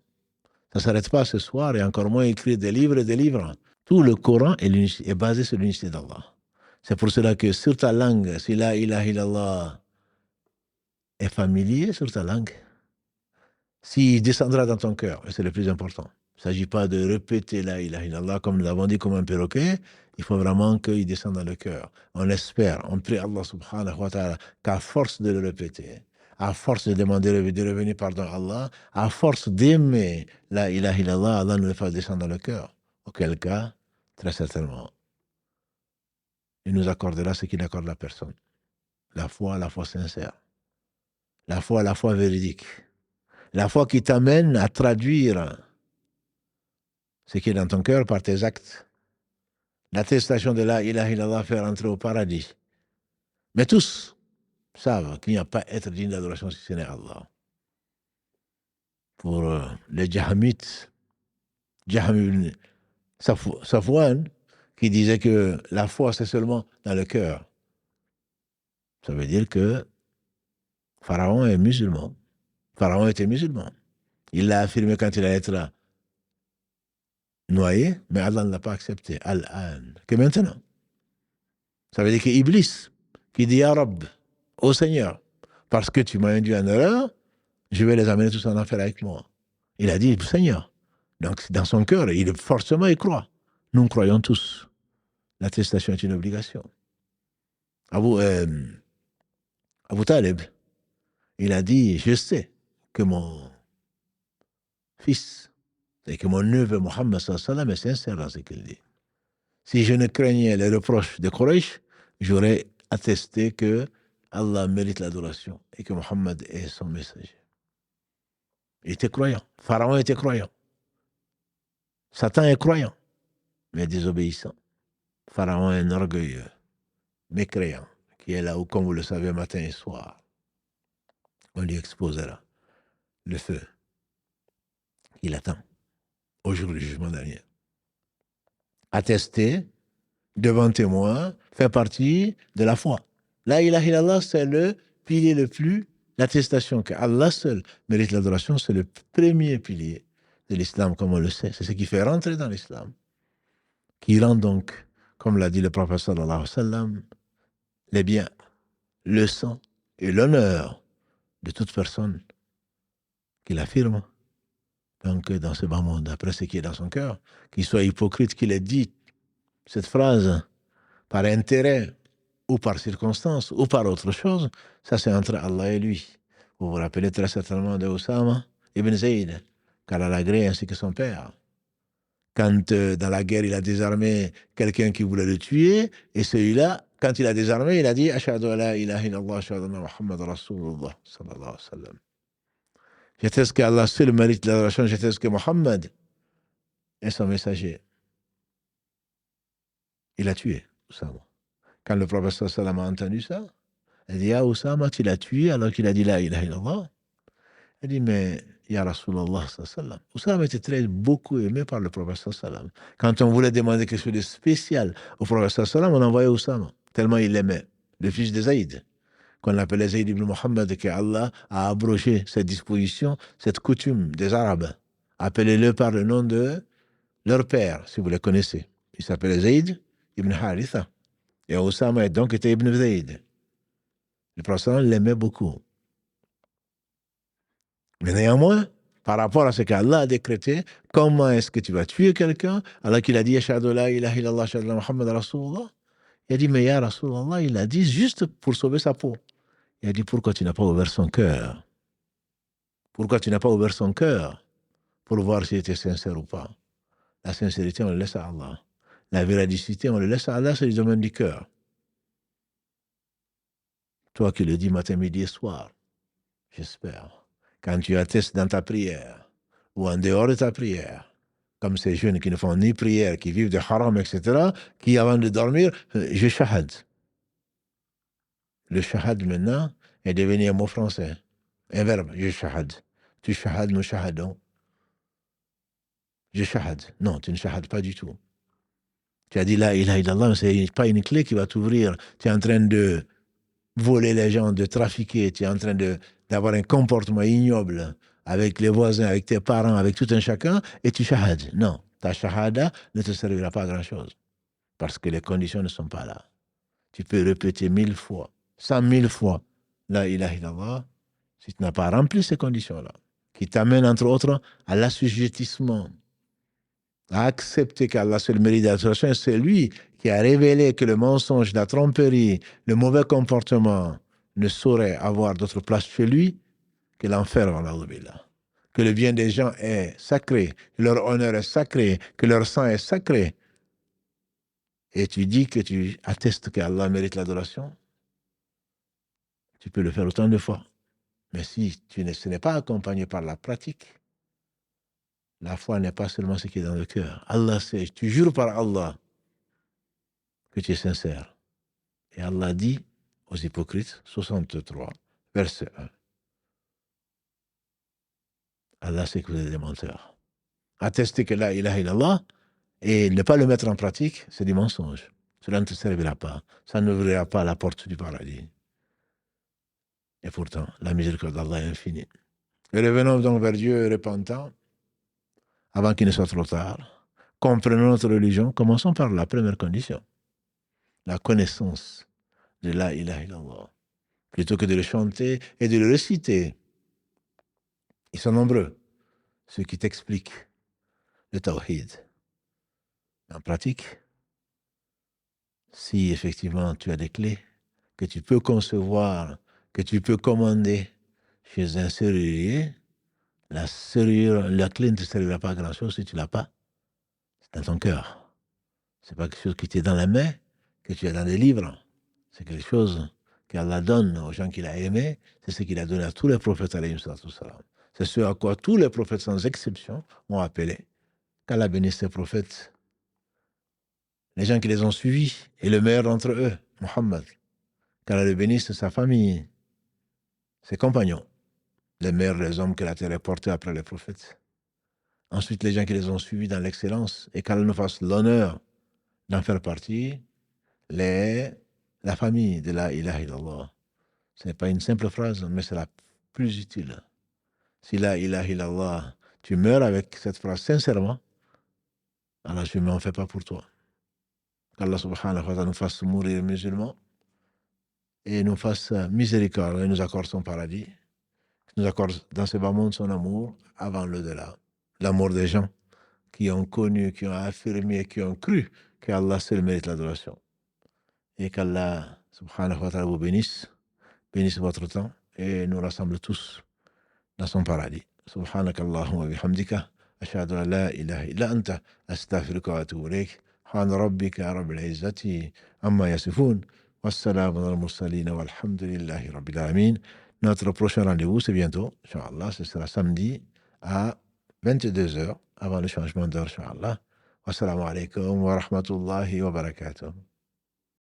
Ça ne s'arrête pas ce soir et encore moins écrire des livres et des livres. Tout le Coran est basé sur l'unicité d'Allah. C'est pour cela que sur ta langue, si la ilaha illallah est familier sur ta langue, s'il descendra dans ton cœur, et c'est le plus important. Il ne s'agit pas de répéter la ilaha illallah comme nous l'avons dit comme un perroquet. Il faut vraiment qu'il descende dans le cœur. On espère, on prie Allah subhanahu wa ta'ala qu'à force de le répéter, à force de demander de revenir pardon à Allah, à force d'aimer la ilaha illallah, Allah nous le fasse descendre dans le cœur. Auquel cas, très certainement, il nous accordera ce qu'il n'accorde à personne. La foi sincère. La foi véridique. La foi qui t'amène à traduire ce qui est dans ton cœur par tes actes. L'attestation de la ilaha illallah fait rentrer au paradis. Mais tous savent qu'il n'y a pas être digne d'adoration si ce n'est Allah. Pour les Jahamites, Jaham Safwan, qui disait que la foi c'est seulement dans le cœur. Ça veut dire que Pharaon est musulman. Pharaon était musulman. Il l'a affirmé quand il allait être noyé, mais Allah ne l'a pas accepté. Al-an. Que maintenant. Ça veut dire que Iblis, qui dit à Rab, ô Seigneur, parce que tu m'as induit en erreur, je vais les amener tous en enfer avec moi. Il a dit, Seigneur. Donc, dans son cœur, forcément, il croit. Nous croyons tous. L'attestation est une obligation. Abu Talib, il a dit, je sais que mon fils, et que mon neveu Mohammed sallam est sincère dans ce qu'il dit. Si je ne craignais les reproches de Quraysh, j'aurais attesté que Allah mérite l'adoration et que Mohammed est son messager. Il était croyant. Pharaon était croyant. Satan est croyant, mais désobéissant. Pharaon est un orgueilleux, mécréant, qui est là où, comme vous le savez, matin et soir, on lui exposera le feu Il attend au jour du jugement dernier. Attester devant témoin fait partie de la foi. La ilaha illallah, c'est le pilier le plus, l'attestation qu'Allah seul mérite l'adoration, c'est le premier pilier de l'islam, comme on le sait. C'est ce qui fait rentrer dans l'islam, qui rend donc, comme l'a dit le prophète sallallahu alayhi wa sallam, les biens, le sang et l'honneur de toute personne qui l'affirme. Donc, dans ce bas monde, après ce qui est dans son cœur, qu'il soit hypocrite, qu'il ait dit cette phrase par intérêt ou par circonstance ou par autre chose, ça c'est entre Allah et lui. Vous vous rappelez très certainement de Osama ibn Zayd, qu'Allah gré ainsi que son père. Quand dans la guerre il a désarmé quelqu'un qui voulait le tuer, et celui-là, quand il a désarmé, il a dit Ashhadu an la ilaha illallah, ashhadu anna Muhammad Rasulullah sallallahu alayhi wa sallam. J'atteste qu'Allah seul mérite l'adoration, j'atteste que Muhammad est son messager. Il a tué Osama. Quand le prophète sallam a entendu ça, il dit ah Osama, tu l'as tué alors qu'il a dit la ilaha illallah. Il dit mais ya Rasulallah sallam. Osama était très beaucoup aimé par le prophète sallam. Quand on voulait demander quelque chose de spécial au prophète sallam, on envoyait Osama, tellement il l'aimait, le fils de Zaïd, qu'on appelait Zaïd ibn Muhammad, que Allah a abrogé cette disposition, cette coutume des Arabes. Appelez-le par le nom de leur père, si vous les connaissez. Il s'appelait Zaïd ibn Haritha. Et Osama donc était ibn Zayd. Le prophète l'aimait beaucoup. Mais néanmoins, par rapport à ce qu'Allah a décrété, comment est-ce que tu vas tuer quelqu'un alors qu'il a dit Ashhadu la ilaha illallah, ashhadu anna Muhammad Rasulullah? Il a dit mais ya Rasulallah, il a dit juste pour sauver sa peau. Il a dit pourquoi tu n'as pas ouvert son cœur? Pourquoi tu n'as pas ouvert son cœur pour voir s'il était sincère ou pas? La sincérité, on le laisse à Allah. La véridicité, on le laisse à Allah, c'est le domaine du cœur. Toi qui le dis matin, midi et soir, j'espère, quand tu attestes dans ta prière ou en dehors de ta prière, comme ces jeunes qui ne font ni prière, qui vivent de haram, etc., qui avant de dormir, je shahad. Le shahad maintenant est devenu un mot français, un verbe, je shahad. Tu shahad, nous shahadons. Je shahad. Non, tu ne shahades pas du tout. Tu as dit la ilaha illallah, c'est pas une clé qui va t'ouvrir. Tu es en train de voler les gens, de trafiquer, tu es en train d'avoir un comportement ignoble avec les voisins, avec tes parents, avec tout un chacun, et tu shahades. Non, ta shahada ne te servira pas à grand-chose, parce que les conditions ne sont pas là. Tu peux répéter 1000 fois, 100 000 fois, la ilaha illallah, si tu n'as pas rempli ces conditions-là, qui t'amènent entre autres à l'assujettissement, à accepter qu'Allah seul mérite d'adoration, c'est lui qui a révélé que le mensonge, la tromperie, le mauvais comportement ne saurait avoir d'autre place chez lui que l'enfer, que le bien des gens est sacré, que leur honneur est sacré, que leur sang est sacré. Et tu dis que tu attestes qu'Allah mérite l'adoration, tu peux le faire autant de fois. Mais si ce n'est pas accompagné par la pratique, la foi n'est pas seulement ce qui est dans le cœur. Allah sait, tu jures par Allah que tu es sincère. Et Allah dit aux hypocrites, 63, verset 1. Allah sait que vous êtes des menteurs. Attester que la ilaha illallah et ne pas le mettre en pratique, c'est du mensonge. Cela ne te servira pas. Ça n'ouvrira pas la porte du paradis. Et pourtant, la miséricorde d'Allah est infinie. Et revenons donc vers Dieu repentant, avant qu'il ne soit trop tard. Comprenons notre religion. Commençons par la première condition. La connaissance de la ilaha illallah. Plutôt que de le chanter et de le réciter. Ils sont nombreux, ceux qui t'expliquent le tawhid. En pratique, si effectivement tu as des clés que tu peux concevoir, que tu peux commander chez un serrurier, la clé ne te servira pas à grand-chose si tu ne l'as pas. C'est dans ton cœur. Ce n'est pas quelque chose qui t'est dans la main, que tu as dans des livres. C'est quelque chose qu'Allah donne aux gens qu'il a aimés. C'est ce qu'il a donné à tous les prophètes, alayhi salatu salam. C'est ce à quoi tous les prophètes, sans exception, ont appelé. Qu'Allah bénisse ces prophètes, les gens qui les ont suivis, et le meilleur d'entre eux, Muhammad. Qu'Allah le bénisse sa famille, ses compagnons, les meilleurs des hommes que la terre ait portés après les prophètes. Ensuite, les gens qui les ont suivis dans l'excellence, et qu'Allah nous fasse l'honneur d'en faire partie, la famille de la ilaha illallah. Ce n'est pas une simple phrase, mais c'est la plus utile. Si la ilaha illallah, tu meurs avec cette phrase sincèrement, alors je ne m'en fais pas pour toi. Qu'Allah subhanahu wa ta'ala nous fasse mourir musulmans et nous fasse miséricorde et nous accorde son paradis, nous accorde dans ce bas monde son amour avant l'au-delà. L'amour des gens qui ont connu, qui ont affirmé, qui ont cru qu'Allah seul mérite l'adoration. Et qu'Allah subhanahu wa ta'ala vous bénisse votre temps et nous rassemble tous dans son paradis. سبحانك اللهم وبحمدك أشهد أن لا إله إلا أنت أستغفرك وأتوب إليك سبحان ربك رب العزة عما يصفون والسلام على المرسلين والحمد لله رب العالمين. Notre prochain rendez-vous, c'est bientôt, Inch'Allah, ce sera samedi à 22h avant le changement d'heure, Inch'Allah. Wassalamu alaikum wa rahmatullahi wa barakatuh.